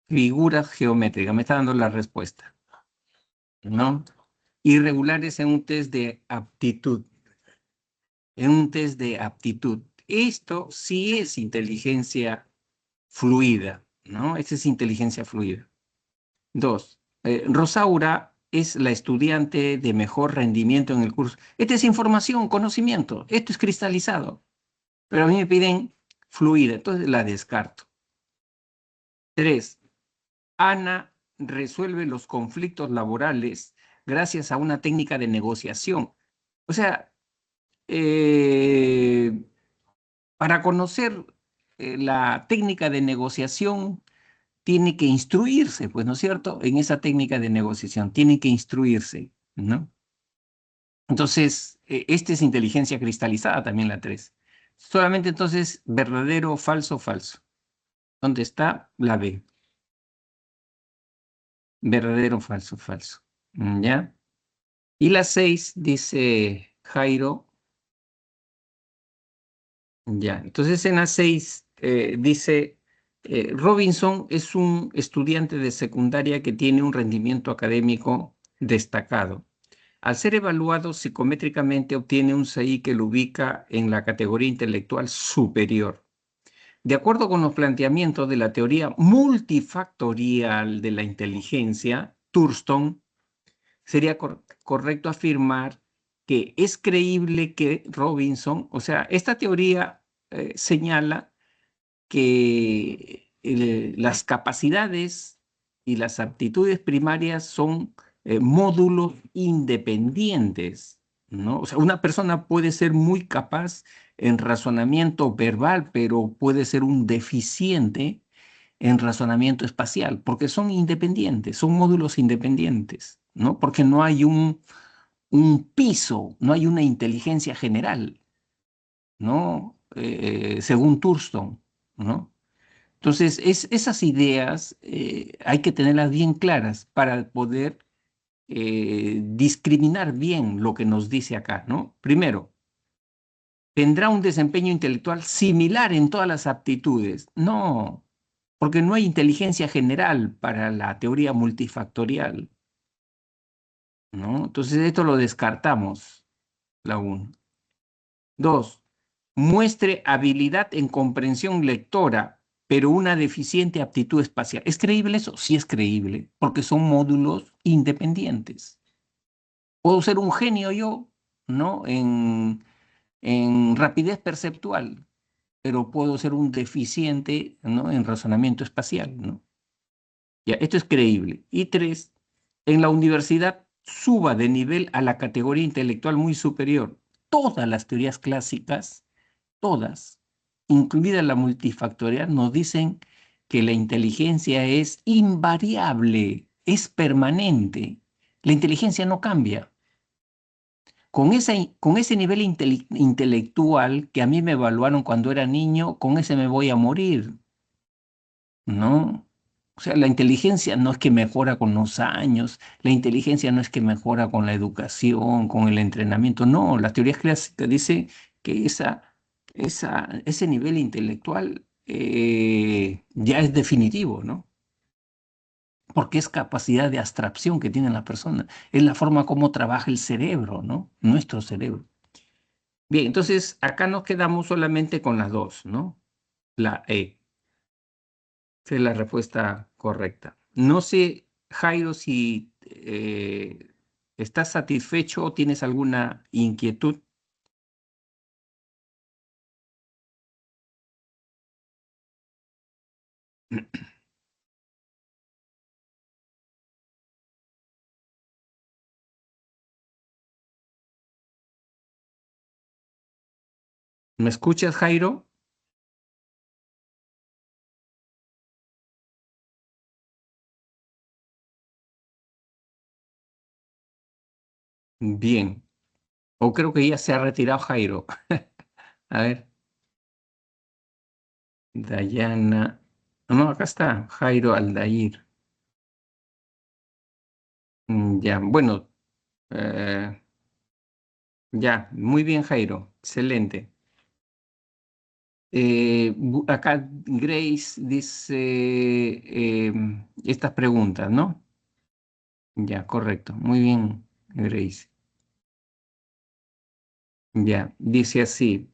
[SPEAKER 2] Figuras geométricas, me está dando la respuesta, ¿no? Irregulares en un test de aptitud. En un test de aptitud. Esto sí es inteligencia fluida, ¿no? Esa es inteligencia fluida. 2. Rosaura es la estudiante de mejor rendimiento en el curso. Esta es información, conocimiento. Esto es cristalizado. Pero a mí me piden fluida, entonces la descarto. 3. Ana resuelve los conflictos laborales gracias a una técnica de negociación. O sea, para conocer la técnica de negociación, tiene que instruirse, pues, ¿no es cierto? En esa técnica de negociación, tiene que instruirse, ¿no? Entonces, esta es inteligencia cristalizada también la 3. Solamente entonces, verdadero, falso, falso. ¿Dónde está la B? Verdadero, falso, falso. ¿Ya? Y la 6 dice Jairo. Ya, entonces en la 6 dice, Robinson es un estudiante de secundaria que tiene un rendimiento académico destacado. Al ser evaluado psicométricamente obtiene un CI que lo ubica en la categoría intelectual superior. De acuerdo con los planteamientos de la teoría multifactorial de la inteligencia, Thurston, sería correcto afirmar que es creíble que Robinson, o sea, esta teoría señala que las capacidades y las aptitudes primarias son módulos independientes, ¿no? O sea, una persona puede ser muy capaz en razonamiento verbal, pero puede ser un deficiente en razonamiento espacial, porque son independientes, son módulos independientes, ¿no? Porque no hay un piso, no hay una inteligencia general, ¿no? Según Thurston, ¿no? Entonces, esas ideas hay que tenerlas bien claras para poder discriminar bien lo que nos dice acá, ¿no? Primero, ¿tendrá un desempeño intelectual similar en todas las aptitudes? No, porque no hay inteligencia general para la teoría multifactorial, ¿no? Entonces, esto lo descartamos, la 1. 2, muestre habilidad en comprensión lectora, pero una deficiente aptitud espacial. ¿Es creíble eso? Sí es creíble, porque son módulos independientes. Puedo ser un genio yo, ¿no? En rapidez perceptual, pero puedo ser un deficiente, ¿no? En razonamiento espacial, ¿no? Ya, esto es creíble. Y 3, en la universidad suba de nivel a la categoría intelectual muy superior. Todas las teorías clásicas, todas, incluida la multifactorial, nos dicen que la inteligencia es invariable, es permanente. La inteligencia no cambia. Con ese nivel intelectual que a mí me evaluaron cuando era niño, con ese me voy a morir, ¿no? O sea, la inteligencia no es que mejora con los años, la inteligencia no es que mejora con la educación, con el entrenamiento, no, las teorías clásicas dicen que ese nivel intelectual ya es definitivo, ¿no? Porque es capacidad de abstracción que tiene la persona, es la forma como trabaja el cerebro, ¿no? Nuestro cerebro. Bien, entonces acá nos quedamos solamente con las dos, ¿no? La E. Esa es la respuesta correcta. No sé, Jairo, si estás satisfecho o tienes alguna inquietud. ¿Me escuchas, Jairo? Bien. O creo que ya se ha retirado Jairo. A ver, Dayana. No, acá está, Jairo Aldair. Ya, bueno, eh, ya, muy bien, Jairo. Excelente. Acá Grace dice estas preguntas, ¿no? Ya, correcto. Muy bien, Grace. Ya, dice así.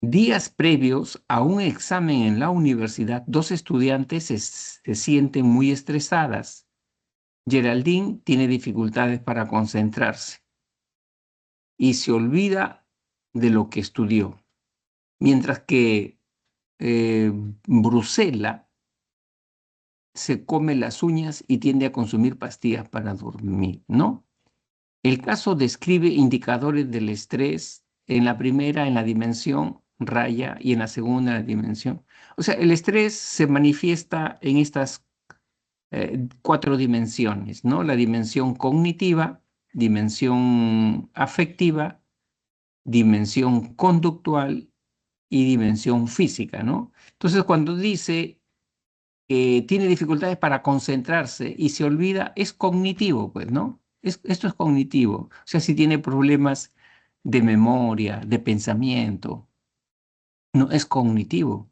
[SPEAKER 2] Días previos a un examen en la universidad, dos estudiantes se sienten muy estresadas. Geraldine tiene dificultades para concentrarse y se olvida de lo que estudió, mientras que Brusela se come las uñas y tiende a consumir pastillas para dormir, ¿no? El caso describe indicadores del estrés en la primera, en la dimensión raya, y en la segunda, en la dimensión. O sea, el estrés se manifiesta en estas cuatro dimensiones, ¿no? La dimensión cognitiva, dimensión afectiva, dimensión conductual y dimensión física, ¿no? Entonces, cuando dice tiene dificultades para concentrarse y se olvida, es cognitivo, pues, ¿no? Esto es cognitivo. O sea, si tiene problemas de memoria, de pensamiento, no es cognitivo,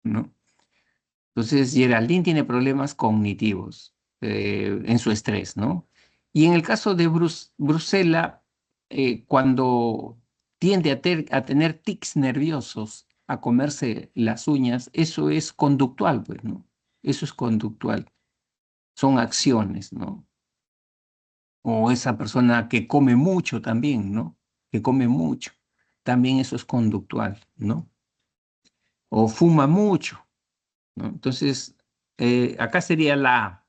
[SPEAKER 2] ¿no? Entonces, Geraldine tiene problemas cognitivos en su estrés, ¿no? Y en el caso de Brusela, cuando tiende a tener tics nerviosos, a comerse las uñas, eso es conductual, pues, ¿no? Eso es conductual. Son acciones, ¿no? O esa persona que come mucho también, ¿no? Que come mucho. También eso es conductual, ¿no? O fuma mucho, ¿no? Entonces, acá sería la A.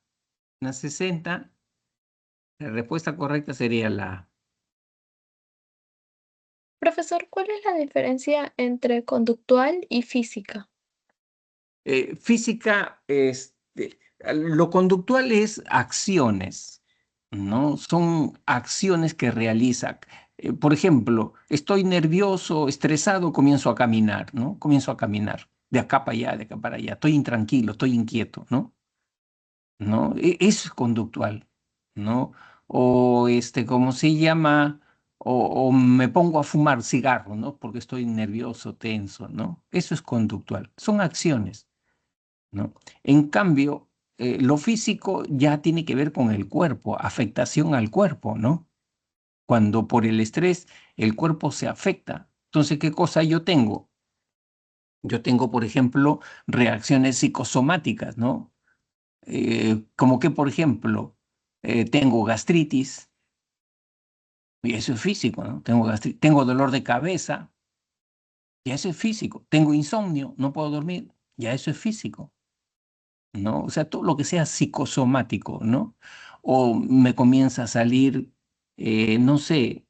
[SPEAKER 2] La 60, la respuesta correcta sería la A.
[SPEAKER 3] Profesor, ¿cuál es la diferencia entre conductual y física?
[SPEAKER 2] Física, lo conductual es acciones, ¿no? Son acciones que realiza. Por ejemplo, estoy nervioso, estresado, comienzo a caminar, ¿no? Comienzo a caminar de acá para allá, de acá para allá. Estoy intranquilo, estoy inquieto, ¿no? ¿No? Eso es conductual, ¿no? O ¿cómo se llama? O me pongo a fumar cigarro, ¿no? Porque estoy nervioso, tenso, ¿no? Eso es conductual. Son acciones, ¿no? En cambio, lo físico ya tiene que ver con el cuerpo, afectación al cuerpo, ¿no? Cuando por el estrés el cuerpo se afecta. Entonces, ¿qué cosa yo tengo? Yo tengo, por ejemplo, reacciones psicosomáticas, ¿no? Como que, por ejemplo, tengo gastritis, y eso es físico, ¿no? Tengo dolor de cabeza, y eso es físico. Tengo insomnio, no puedo dormir, ya eso es físico, ¿no? O sea, todo lo que sea psicosomático, ¿no? O me comienza a salir, no sé,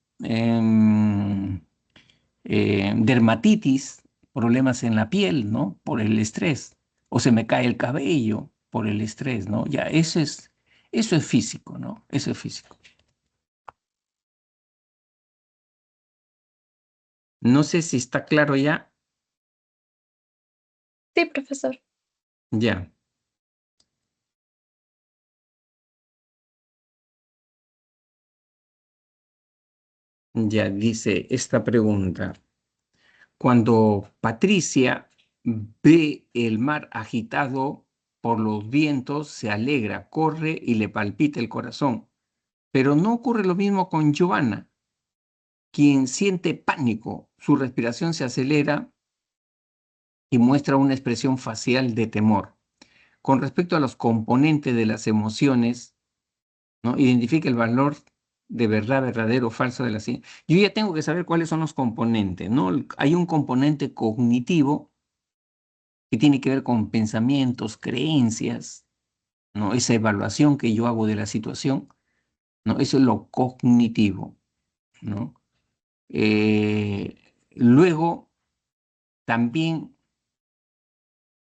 [SPEAKER 2] dermatitis, problemas en la piel, ¿no? Por el estrés. O se me cae el cabello por el estrés, ¿no? Ya, eso es físico, ¿no? Eso es físico. No sé si está claro ya.
[SPEAKER 3] Sí, profesor.
[SPEAKER 2] Ya. Ya dice esta pregunta. Cuando Patricia ve el mar agitado por los vientos, se alegra, corre y le palpita el corazón. Pero no ocurre lo mismo con Giovanna, quien siente pánico, su respiración se acelera y muestra una expresión facial de temor. Con respecto a los componentes de las emociones, ¿no? Identifica el valor de verdad, verdadero o falso de la ciencia. Yo ya tengo que saber cuáles son los componentes, ¿no? Hay un componente cognitivo que tiene que ver con pensamientos, creencias, ¿no? Esa evaluación que yo hago de la situación, ¿no? Eso es lo cognitivo, ¿no? Luego, también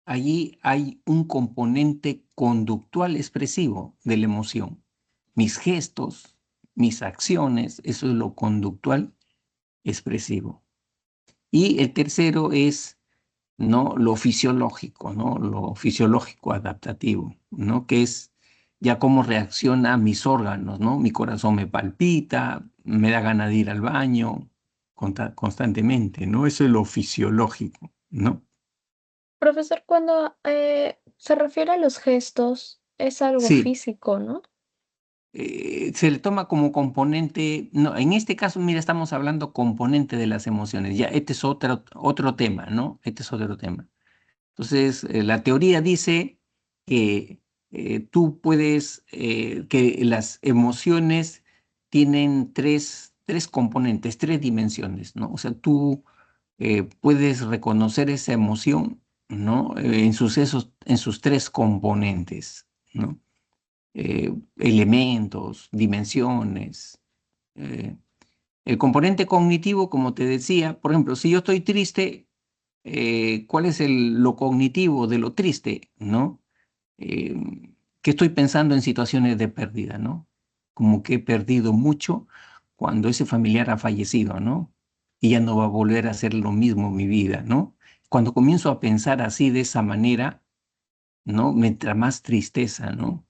[SPEAKER 2] allí hay un componente conductual expresivo de la emoción. Mis gestos, mis acciones, eso es lo conductual expresivo. Y el tercero es, ¿no? Lo fisiológico, ¿no? Lo fisiológico adaptativo, ¿no? Que es ya cómo reacciona mis órganos, ¿no? Mi corazón me palpita, me da ganas de ir al baño constantemente, ¿no? Eso es lo fisiológico, ¿no?
[SPEAKER 3] Profesor, cuando se refiere a los gestos, es algo
[SPEAKER 2] Sí,
[SPEAKER 3] físico, ¿no?
[SPEAKER 2] se le toma como componente, no, en este caso, mira, estamos hablando componente de las emociones, ya, este es otro tema, ¿no? Este es otro tema. Entonces, la teoría dice que tú puedes, que las emociones tienen tres componentes, tres dimensiones, ¿no? O sea, tú puedes reconocer esa emoción, ¿no? En sus tres componentes, ¿no? Elementos, dimensiones. eh. El componente cognitivo, como te decía, por ejemplo, si yo estoy triste, ¿cuál es lo cognitivo de lo triste, ¿no? Eh, que estoy pensando en situaciones de pérdida, ¿no? Como que he perdido mucho cuando ese familiar ha fallecido, ¿no? Y ya no va a volver a ser lo mismo mi vida, ¿no? Cuando comienzo a pensar así de esa manera, ¿no? Me entra más tristeza, ¿no?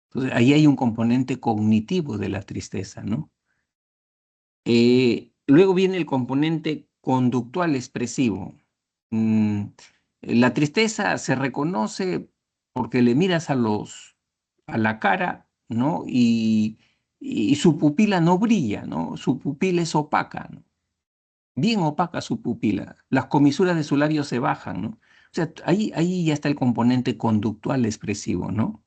[SPEAKER 2] Entonces, ahí hay un componente cognitivo de la tristeza, ¿no? Luego viene el componente conductual expresivo. Mm, la tristeza se reconoce porque le miras a la cara, ¿no? Y su pupila no brilla, ¿no? Su pupila es opaca, ¿no? Bien opaca su pupila. Las comisuras de su labio se bajan, ¿no? O sea, ahí ya está el componente conductual expresivo, ¿no?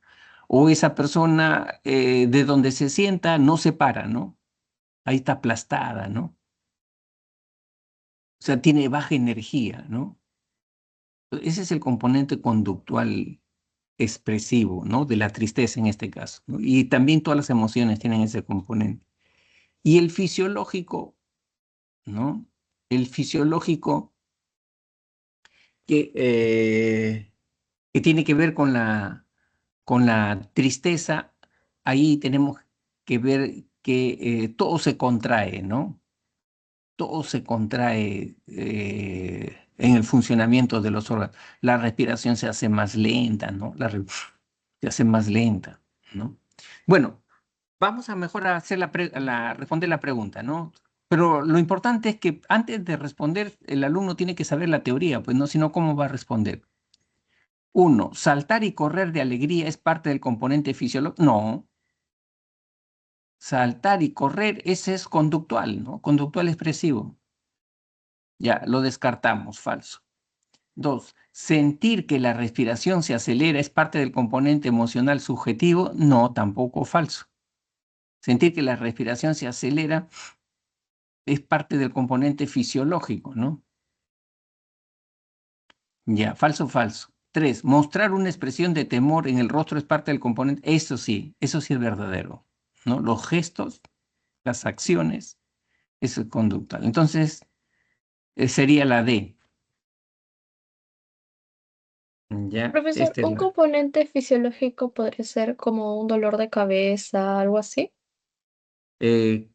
[SPEAKER 2] O esa persona de donde se sienta no se para, ¿no? Ahí está aplastada, ¿no? O sea, tiene baja energía, ¿no? Ese es el componente conductual expresivo, ¿no? De la tristeza en este caso, ¿no? Y también todas las emociones tienen ese componente. Y el fisiológico, ¿no? El fisiológico que, que tiene que ver con la tristeza, ahí tenemos que ver que todo se contrae, ¿no? Todo se contrae en el funcionamiento de los órganos. La respiración se hace más lenta, ¿no? Se hace más lenta, ¿no? Bueno, vamos a mejor a hacer responder la pregunta, ¿no? Pero lo importante es que antes de responder, el alumno tiene que saber la teoría, pues no, si no, ¿cómo va a responder? Uno, ¿saltar y correr de alegría es parte del componente fisiológico? No, saltar y correr, ese es conductual, ¿no? Conductual expresivo. Ya, lo descartamos, falso. Dos, sentir que la respiración se acelera es parte del componente emocional subjetivo. No, tampoco falso. Sentir que la respiración se acelera es parte del componente fisiológico, ¿no? Ya, falso, falso. Tres, mostrar una expresión de temor en el rostro es parte del componente. Eso sí es verdadero, ¿no? Los gestos, las acciones, eso es conductual. Entonces, sería la D. Ya,
[SPEAKER 3] Profesor,
[SPEAKER 2] esta es
[SPEAKER 3] ¿un
[SPEAKER 2] la.
[SPEAKER 3] componente fisiológico podría ser como un dolor de cabeza, algo así?
[SPEAKER 2] eh,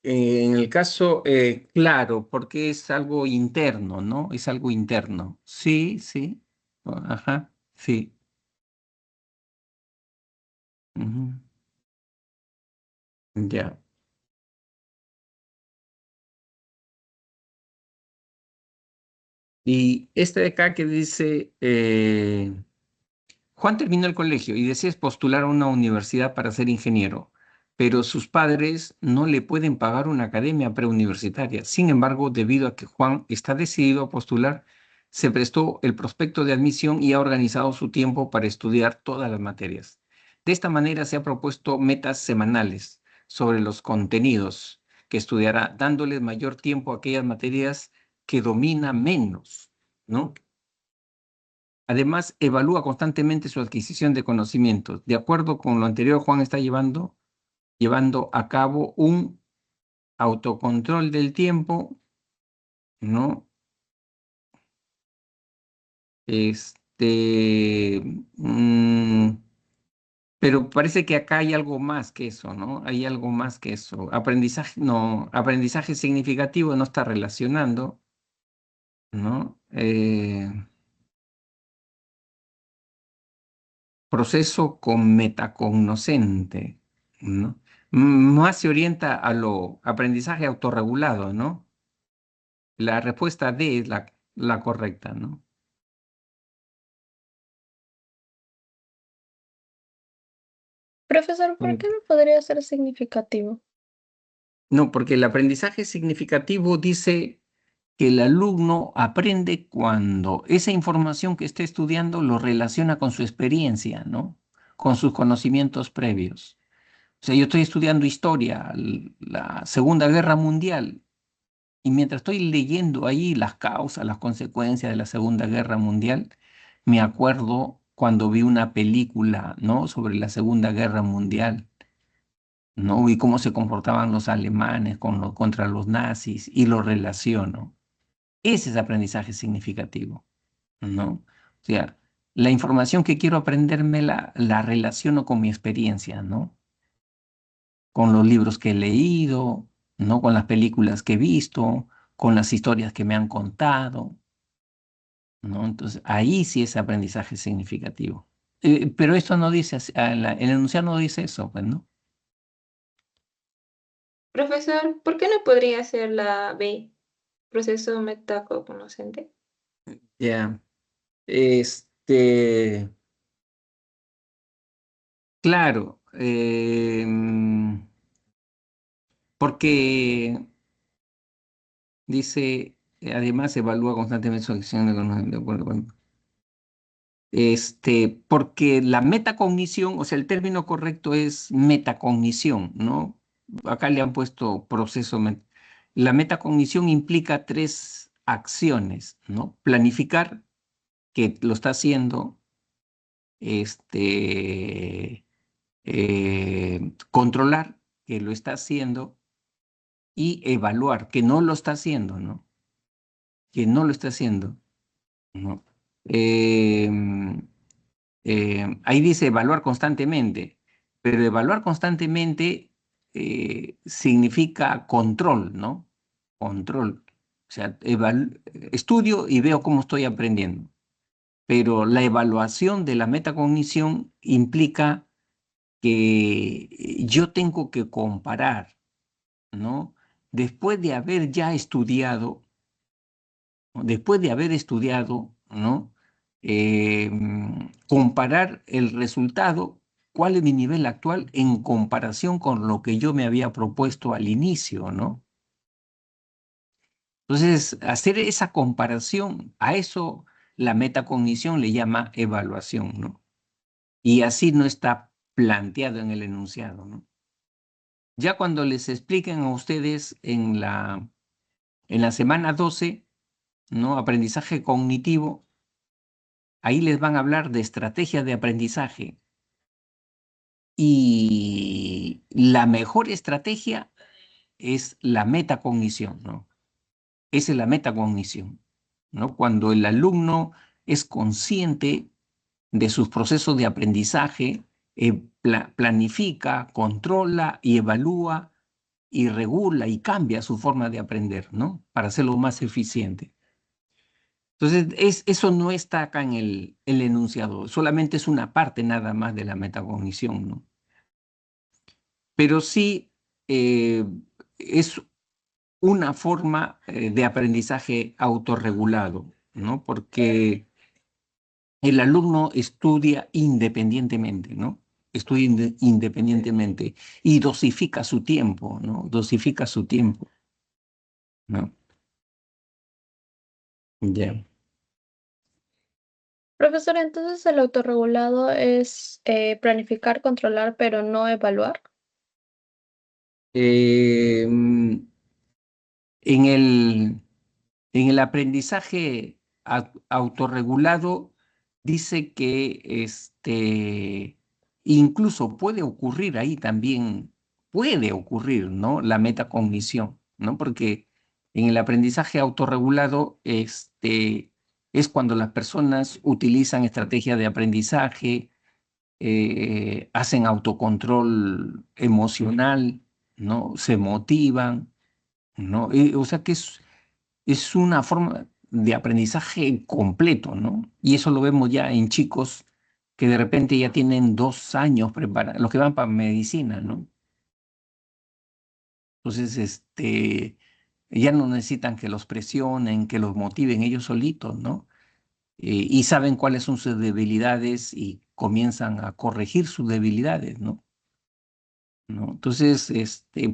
[SPEAKER 2] en el caso, claro, porque es algo interno, ¿no? Es algo interno. Sí, sí. Ajá, sí. Ujú. Ya. Y este de acá que dice, Juan terminó el colegio y desea postular a una universidad para ser ingeniero, pero sus padres no le pueden pagar una academia preuniversitaria. Sin embargo, debido a que Juan está decidido a postular, se prestó el prospecto de admisión y ha organizado su tiempo para estudiar todas las materias. De esta manera se ha propuesto metas semanales sobre los contenidos que estudiará, dándoles mayor tiempo a aquellas materias que domina menos, ¿no? Además, evalúa constantemente su adquisición de conocimientos. De acuerdo con lo anterior, Juan está llevando a cabo un autocontrol del tiempo, ¿no? Este, mm, pero parece que acá hay algo más que eso, ¿no? Hay algo más que eso. Aprendizaje, no, aprendizaje significativo no está relacionando, ¿no? Proceso con metacognoscente, ¿no? Más se orienta a lo aprendizaje autorregulado, ¿no? La respuesta D es la correcta, ¿no?
[SPEAKER 3] Profesor, ¿por
[SPEAKER 2] Mm.
[SPEAKER 3] qué no podría ser significativo?
[SPEAKER 2] No, porque el aprendizaje significativo dice que el alumno aprende cuando esa información que esté estudiando lo relaciona con su experiencia, ¿no? Con sus conocimientos previos. O sea, yo estoy estudiando historia, la Segunda Guerra Mundial. Y mientras estoy leyendo ahí las causas, las consecuencias de la Segunda Guerra Mundial, me acuerdo cuando vi una película, ¿no? Sobre la Segunda Guerra Mundial, ¿no? Y cómo se comportaban los alemanes contra los nazis y lo relaciono. Ese es aprendizaje significativo, ¿no? O sea, la información que quiero aprenderme la relaciono con mi experiencia, ¿no? Con los libros que he leído, ¿no? Con las películas que he visto, con las historias que me han contado, ¿no? Entonces, ahí sí es aprendizaje significativo. Pero esto no dice, el enunciado no dice eso, pues, ¿no?
[SPEAKER 3] Profesor, ¿por qué no podría ser la B, proceso metacognoscente?
[SPEAKER 2] Ya. Este, claro, porque dice, además evalúa constantemente su acción de acuerdo con. Porque la metacognición, o sea, el término correcto es metacognición, ¿no? Acá le han puesto proceso. La metacognición implica tres acciones, ¿no? Planificar, que lo está haciendo, controlar, que lo está haciendo, y evaluar, que no lo está haciendo, ¿no? Que no lo está haciendo, ¿no? Eh, ahí dice evaluar constantemente, pero evaluar constantemente significa control, ¿no? Control. O sea, estudio y veo cómo estoy aprendiendo. Pero la evaluación de la metacognición implica que yo tengo que comparar, ¿no? Después de haber ya estudiado, ¿no? Después de haber estudiado, ¿no? Comparar el resultado, cuál es mi nivel actual en comparación con lo que yo me había propuesto al inicio, ¿no? Entonces, hacer esa comparación, a eso la metacognición le llama evaluación, ¿no? Y así no está planteado en el enunciado, ¿no? Ya cuando les expliquen a ustedes en la semana 12, ¿no? Aprendizaje cognitivo, ahí les van a hablar de estrategias de aprendizaje. Y la mejor estrategia es la metacognición, ¿no? Esa es la metacognición, ¿no? Cuando el alumno es consciente de sus procesos de aprendizaje, planifica, controla y evalúa y regula y cambia su forma de aprender, ¿no? Para hacerlo más eficiente. Entonces, eso no está acá en el enunciado, solamente es una parte nada más de la metacognición, ¿no? Pero sí es una forma de aprendizaje autorregulado, ¿no? Porque el alumno estudia independientemente, ¿no? Estudia independientemente y dosifica su tiempo, ¿no? Dosifica su tiempo, ¿no? Ya.
[SPEAKER 3] Profesor, entonces el autorregulado es planificar, controlar, pero no evaluar.
[SPEAKER 2] Eh, en el aprendizaje autorregulado dice que incluso puede ocurrir ahí también, puede ocurrir, ¿no? La metacognición, ¿no? Porque en el aprendizaje autorregulado es cuando las personas utilizan estrategias de aprendizaje, hacen autocontrol emocional, ¿no? Se motivan, ¿no? O sea que es una forma de aprendizaje completo, ¿no? Y eso lo vemos ya en chicos que de repente ya tienen 2 años preparados, los que van para medicina, ¿no? Entonces, ya no necesitan que los presionen, que los motiven ellos solitos, ¿no? Y saben cuáles son sus debilidades y comienzan a corregir sus debilidades, ¿no? ¿No? Entonces,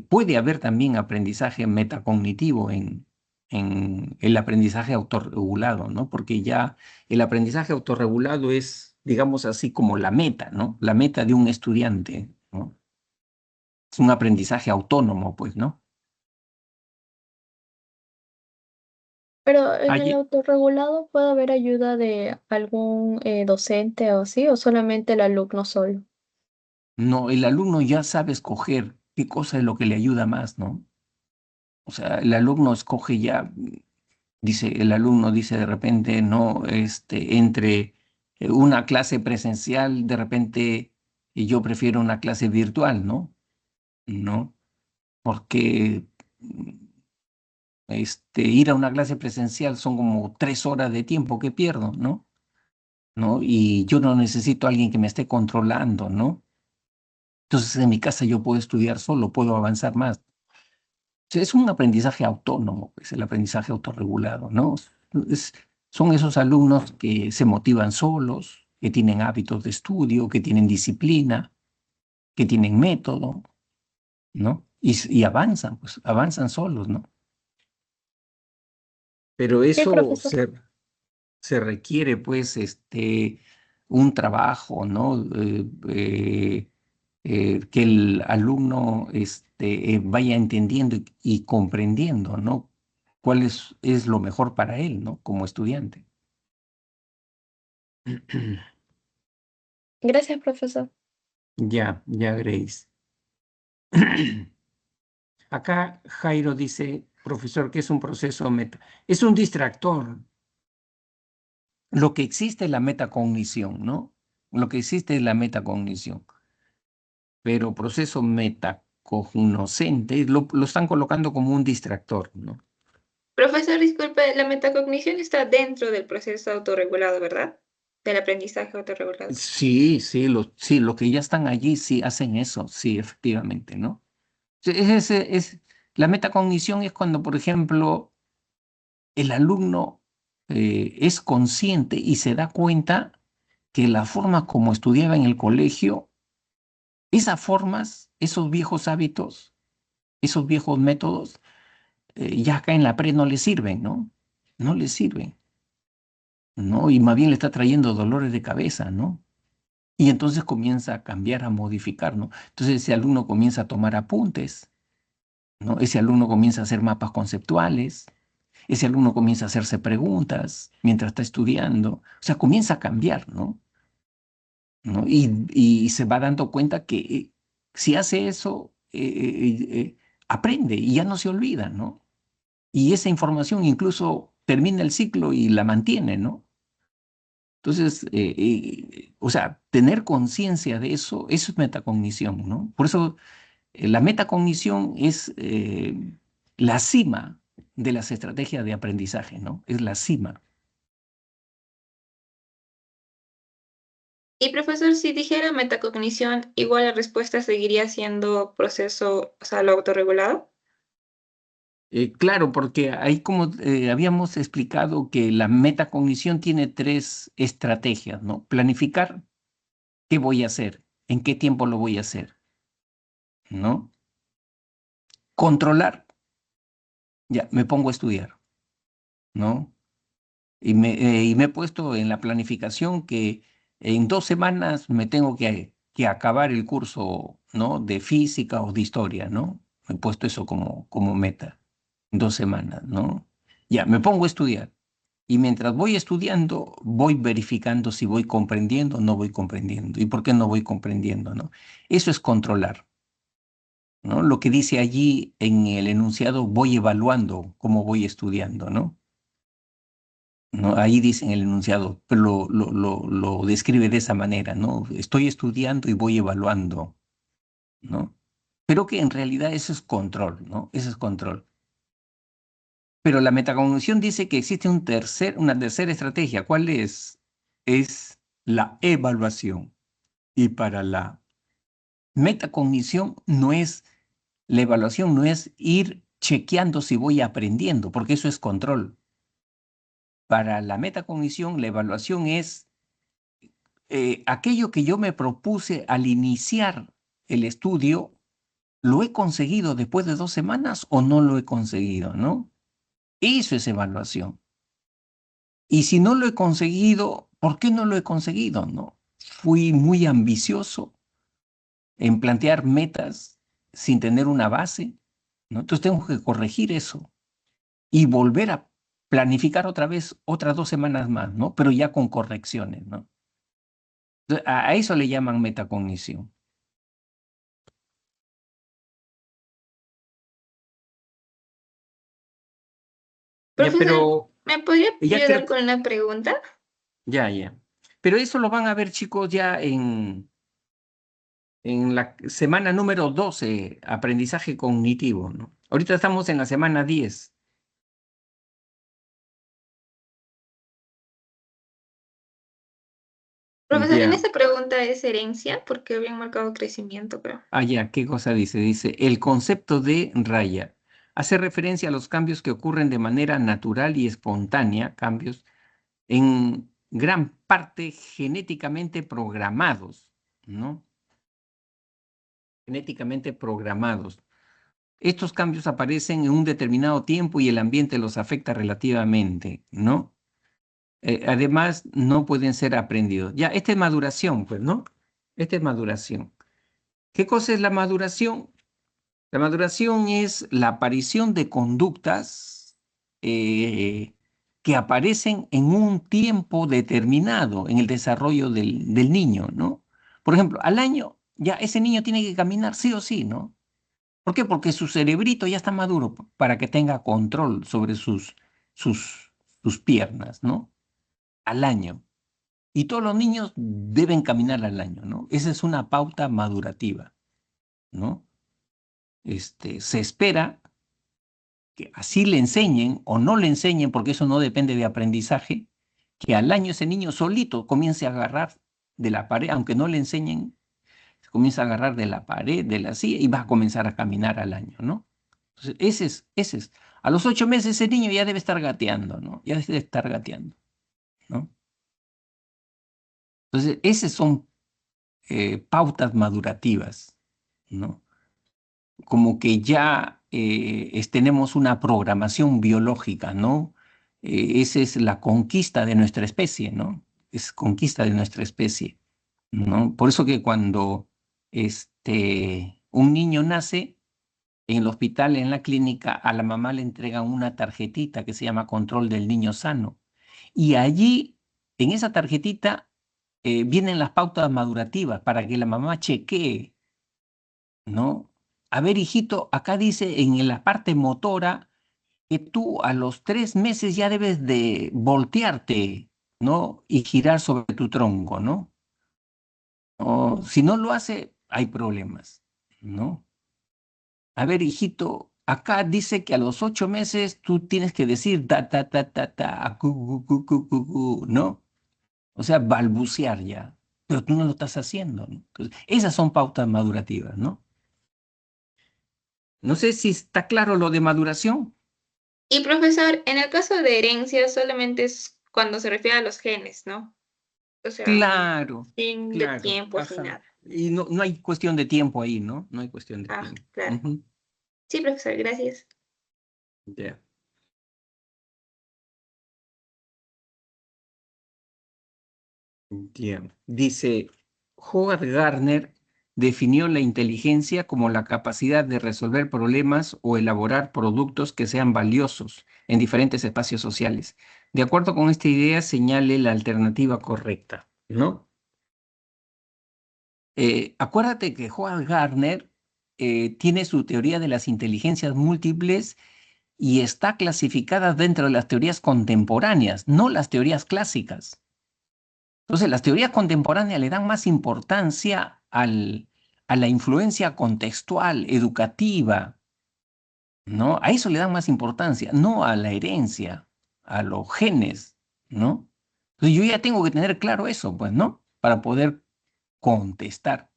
[SPEAKER 2] puede haber también aprendizaje metacognitivo en el aprendizaje autorregulado, ¿no? Porque ya el aprendizaje autorregulado es, digamos así, como la meta, ¿no? La meta de un estudiante, ¿no? Es un aprendizaje autónomo, pues, ¿no?
[SPEAKER 3] Pero en el
[SPEAKER 2] Allí,
[SPEAKER 3] autorregulado puede haber ayuda de algún docente o así, o solamente el alumno solo.
[SPEAKER 2] no, el alumno ya sabe escoger qué cosa es lo que le ayuda más, ¿no? O sea, el alumno escoge ya. El alumno dice de repente, no, entre una clase presencial, de repente yo prefiero una clase virtual, ¿no? ¿No? Porque ir a una clase presencial son como 3 horas de tiempo que pierdo, ¿no? ¿No? Y yo no necesito a alguien que me esté controlando, ¿no? Entonces en mi casa yo puedo estudiar solo, puedo avanzar más. Sea, es un aprendizaje autónomo, pues el aprendizaje autorregulado, ¿no? Es- Son esos alumnos que se motivan solos, que tienen hábitos de estudio, que tienen disciplina, que tienen método, ¿no? Y avanzan, pues avanzan solos, ¿no? Pero
[SPEAKER 3] Sí,
[SPEAKER 2] eso
[SPEAKER 3] profesor.
[SPEAKER 2] se requiere, pues, un trabajo, ¿no? Que el alumno vaya entendiendo y comprendiendo, ¿no? Cuál es lo mejor para él, ¿no? Como estudiante.
[SPEAKER 3] Gracias, profesor.
[SPEAKER 2] Ya, ya, Grace. Acá Jairo dice, profesor, que es un proceso meta. Es un distractor. Lo que existe es la metacognición, ¿no? Lo que existe es la metacognición. Pero proceso metacognoscente lo están colocando como un distractor, ¿no?
[SPEAKER 3] Profesor, disculpe, la metacognición está dentro del proceso autorregulado, ¿verdad? Del aprendizaje autorregulado.
[SPEAKER 2] Sí, sí, lo que ya están allí sí hacen eso, sí, efectivamente, ¿no? Sí, la metacognición es cuando, por ejemplo, el alumno es consciente y se da cuenta que la forma como estudiaba en el colegio, esas formas, esos viejos hábitos, esos viejos métodos, ya acá en la pre no le sirven, ¿no? No le sirven, ¿no? Y más bien le está trayendo dolores de cabeza, ¿no? Y entonces comienza a cambiar, a modificar, ¿no? Entonces ese alumno comienza a tomar apuntes, ¿no? Ese alumno comienza a hacer mapas conceptuales, ese alumno comienza a hacerse preguntas mientras está estudiando, o sea, comienza a cambiar, ¿no? ¿No? Y se va dando cuenta que si hace eso, aprende y ya no se olvida, ¿no? Y esa información incluso termina el ciclo y la mantiene, ¿no? Entonces, o sea, tener conciencia de eso es metacognición, ¿no? Por eso la metacognición es la cima de las estrategias de aprendizaje, ¿no? Es la cima.
[SPEAKER 3] Y profesor, si dijera metacognición, igual la respuesta seguiría siendo proceso, o sea, lo autorregulado.
[SPEAKER 2] Claro, porque ahí como habíamos explicado que la metacognición tiene tres estrategias, ¿no? Planificar qué voy a hacer, en qué tiempo lo voy a hacer, ¿no? Controlar, ya, me pongo a estudiar, ¿no? Y me he puesto en la planificación que en 2 semanas me tengo que acabar el curso, ¿no? De física o de historia, ¿no? Me he puesto eso como meta, 2 semanas, ¿no? Ya, me pongo a estudiar. Y mientras voy estudiando, voy verificando si voy comprendiendo o no voy comprendiendo. ¿Y por qué no voy comprendiendo, no? Eso es controlar, ¿no? Lo que dice allí en el enunciado, voy evaluando cómo voy estudiando, ¿no? ¿No? Ahí dice en el enunciado, pero lo describe de esa manera, ¿no? Estoy estudiando y voy evaluando, ¿no? Pero que en realidad eso es control, ¿no? Eso es control. Pero la metacognición dice que existe una tercera estrategia. ¿Cuál es? Es la evaluación. Y para la metacognición la evaluación no es ir chequeando si voy aprendiendo, porque eso es control. Para la metacognición, la evaluación es aquello que yo me propuse al iniciar el estudio, ¿lo he conseguido después de 2 semanas o no lo he conseguido, no? Eso es evaluación. Y si no lo he conseguido, ¿por qué no lo he conseguido, no? Fui muy ambicioso en plantear metas sin tener una base, ¿no? Entonces tengo que corregir eso y volver a planificar otra vez otras 2 semanas más, ¿no? Pero ya con correcciones, ¿no? Entonces, a eso le llaman metacognición. Ya,
[SPEAKER 3] Profesor,
[SPEAKER 2] pero
[SPEAKER 3] ¿me podría
[SPEAKER 2] ya creo
[SPEAKER 3] ayudar con una pregunta?
[SPEAKER 2] ya. Pero eso lo van a ver, chicos, ya en la semana número 12, aprendizaje cognitivo, ¿no? Ahorita estamos en la semana 10.
[SPEAKER 3] Profesor, en
[SPEAKER 2] Ya.
[SPEAKER 3] esta pregunta es herencia, porque habían marcado crecimiento, creo.
[SPEAKER 2] Ya, ¿qué cosa dice? Dice, el concepto de raya hace referencia a los cambios que ocurren de manera natural y espontánea, cambios en gran parte genéticamente programados, ¿no? Genéticamente programados. Estos cambios aparecen en un determinado tiempo y el ambiente los afecta relativamente, ¿no? Además, no pueden ser aprendidos. Ya, esta es maduración, pues, ¿no? Esta es maduración. ¿Qué cosa es la maduración? La maduración es la aparición de conductas que aparecen en un tiempo determinado en el desarrollo del niño, ¿no? Por ejemplo, al año ya ese niño tiene que caminar sí o sí, ¿no? ¿Por qué? Porque su cerebrito ya está maduro para que tenga control sobre sus piernas, ¿no? Al año. Y todos los niños deben caminar al año, ¿no? Esa es una pauta madurativa, ¿no? Se espera que así le enseñen o no le enseñen, porque eso no depende de aprendizaje, que al año ese niño solito comience a agarrar de la pared, aunque no le enseñen, se comienza a agarrar de la pared, de la silla y va a comenzar a caminar al año, ¿no? Entonces, ese es. A los 8 meses ese niño ya debe estar gateando, ¿no? Ya debe estar gateando, ¿no? Entonces, esas son pautas madurativas, ¿no? Como que ya tenemos una programación biológica, ¿no? Esa es la conquista de nuestra especie, ¿no? Es conquista de nuestra especie, ¿no? Por eso que cuando un niño nace en el hospital, en la clínica, a la mamá le entregan una tarjetita que se llama control del niño sano. Y allí, en esa tarjetita, vienen las pautas madurativas para que la mamá chequee, ¿no? A ver, hijito, acá dice en la parte motora que tú a los 3 meses ya debes de voltearte, ¿no? Y girar sobre tu tronco, ¿no? O, si no lo hace, hay problemas, ¿no? A ver, hijito, acá dice que a los 8 meses tú tienes que decir ta, ta, ta, ta, ta, cu, cu, cu, cu, cu, cu, ¿no? O sea, balbucear ya, pero tú no lo estás haciendo, ¿no? Entonces, esas son pautas madurativas, ¿no? No sé si está claro lo de maduración.
[SPEAKER 3] Y profesor, en el caso de herencia solamente es cuando se refiere a los genes, ¿no? O sea,
[SPEAKER 2] Claro,
[SPEAKER 3] sin de
[SPEAKER 2] claro,
[SPEAKER 3] tiempos ni
[SPEAKER 2] ajá.
[SPEAKER 3] nada.
[SPEAKER 2] Y no hay cuestión de tiempo ahí, ¿no? No hay cuestión de
[SPEAKER 3] Ah,
[SPEAKER 2] tiempo.
[SPEAKER 3] claro.
[SPEAKER 2] Ujú,
[SPEAKER 3] Sí, profesor, gracias.
[SPEAKER 2] ya. Ya. Dice, Howard Gardner definió la inteligencia como la capacidad de resolver problemas o elaborar productos que sean valiosos en diferentes espacios sociales. De acuerdo con esta idea, señale la alternativa correcta, ¿no? Acuérdate que Howard Gardner tiene su teoría de las inteligencias múltiples y está clasificada dentro de las teorías contemporáneas, no las teorías clásicas. Entonces, las teorías contemporáneas le dan más importancia a la influencia contextual, educativa, ¿no? A eso le dan más importancia, no a la herencia, a los genes, ¿no? Entonces, yo ya tengo que tener claro eso, pues, ¿no? Para poder contestar.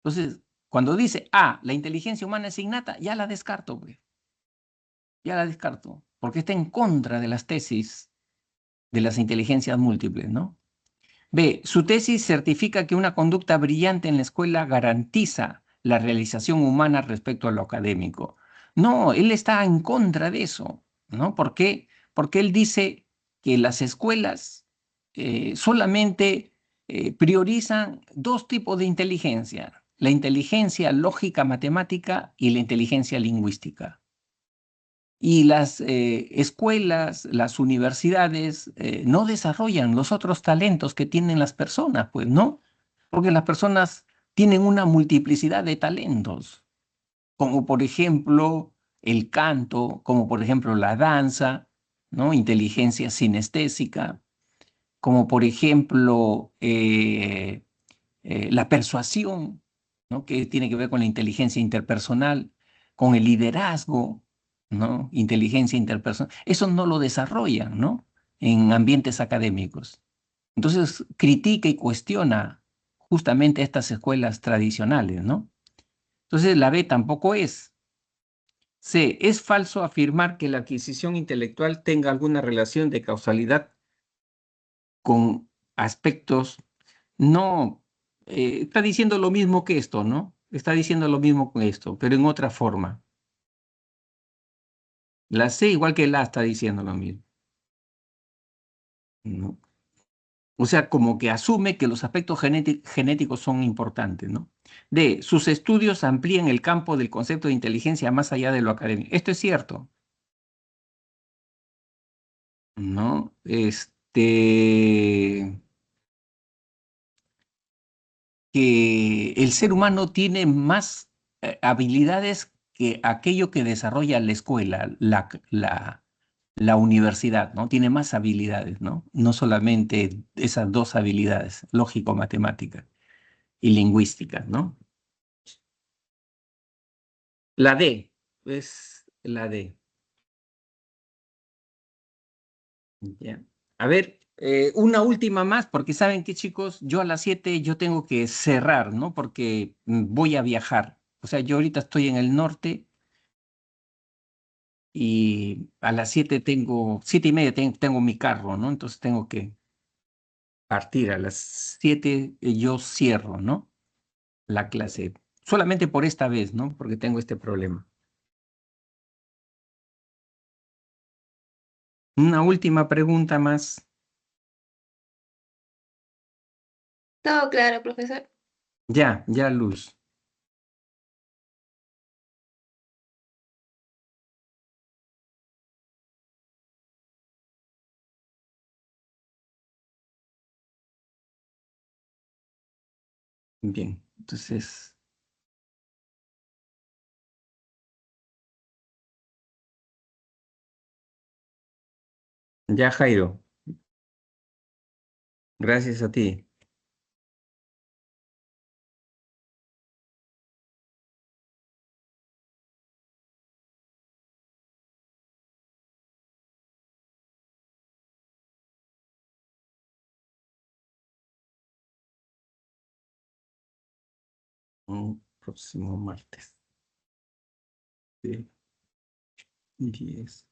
[SPEAKER 2] Entonces, cuando dice, la inteligencia humana es innata, ya la descarto, pues, ya la descarto, porque está en contra de las tesis de las inteligencias múltiples, ¿no? B. Su tesis certifica que una conducta brillante en la escuela garantiza la realización humana respecto a lo académico. No, él está en contra de eso, ¿no? ¿Por qué? Porque él dice que las escuelas solamente priorizan dos tipos de inteligencia, la inteligencia lógica matemática y la inteligencia lingüística. Y las escuelas, las universidades no desarrollan los otros talentos que tienen las personas, pues no, porque las personas tienen una multiplicidad de talentos, como por ejemplo el canto, como por ejemplo la danza, ¿no? Inteligencia sinestésica, como por ejemplo la persuasión, ¿no? Que tiene que ver con la inteligencia interpersonal, con el liderazgo, ¿no? Inteligencia interpersonal. Eso no lo desarrollan, ¿no? En ambientes académicos. Entonces critica y cuestiona justamente estas escuelas tradicionales, ¿no? Entonces la B tampoco es. C. Es falso afirmar que la adquisición intelectual tenga alguna relación de causalidad con aspectos. No, está diciendo lo mismo que esto, ¿no? Está diciendo lo mismo que esto, pero en otra forma. La C, igual que la A, está diciendo lo mismo, ¿no? O sea, como que asume que los aspectos genéticos son importantes, ¿no? D, sus estudios amplían el campo del concepto de inteligencia más allá de lo académico. Esto es cierto, ¿no? Que el ser humano tiene más habilidades que aquello que desarrolla la escuela, la universidad, ¿no? Tiene más habilidades, ¿no? No solamente esas dos habilidades, lógico-matemática y lingüística, ¿no? La D, es la D. Ya. A ver, una última más, porque saben que, chicos, yo a las 7 yo tengo que cerrar, ¿no? Porque voy a viajar. O sea, yo ahorita estoy en el norte y a las 7 tengo, 7:30 tengo mi carro, ¿no? Entonces tengo que partir a las 7, yo cierro, ¿no? La clase. Solamente por esta vez, ¿no? Porque tengo este problema. Una última pregunta más.
[SPEAKER 3] Todo claro, profesor.
[SPEAKER 2] Ya, ya, Luz. Bien, entonces, ya, Jairo, gracias a ti. Próximo martes. Sí, 10.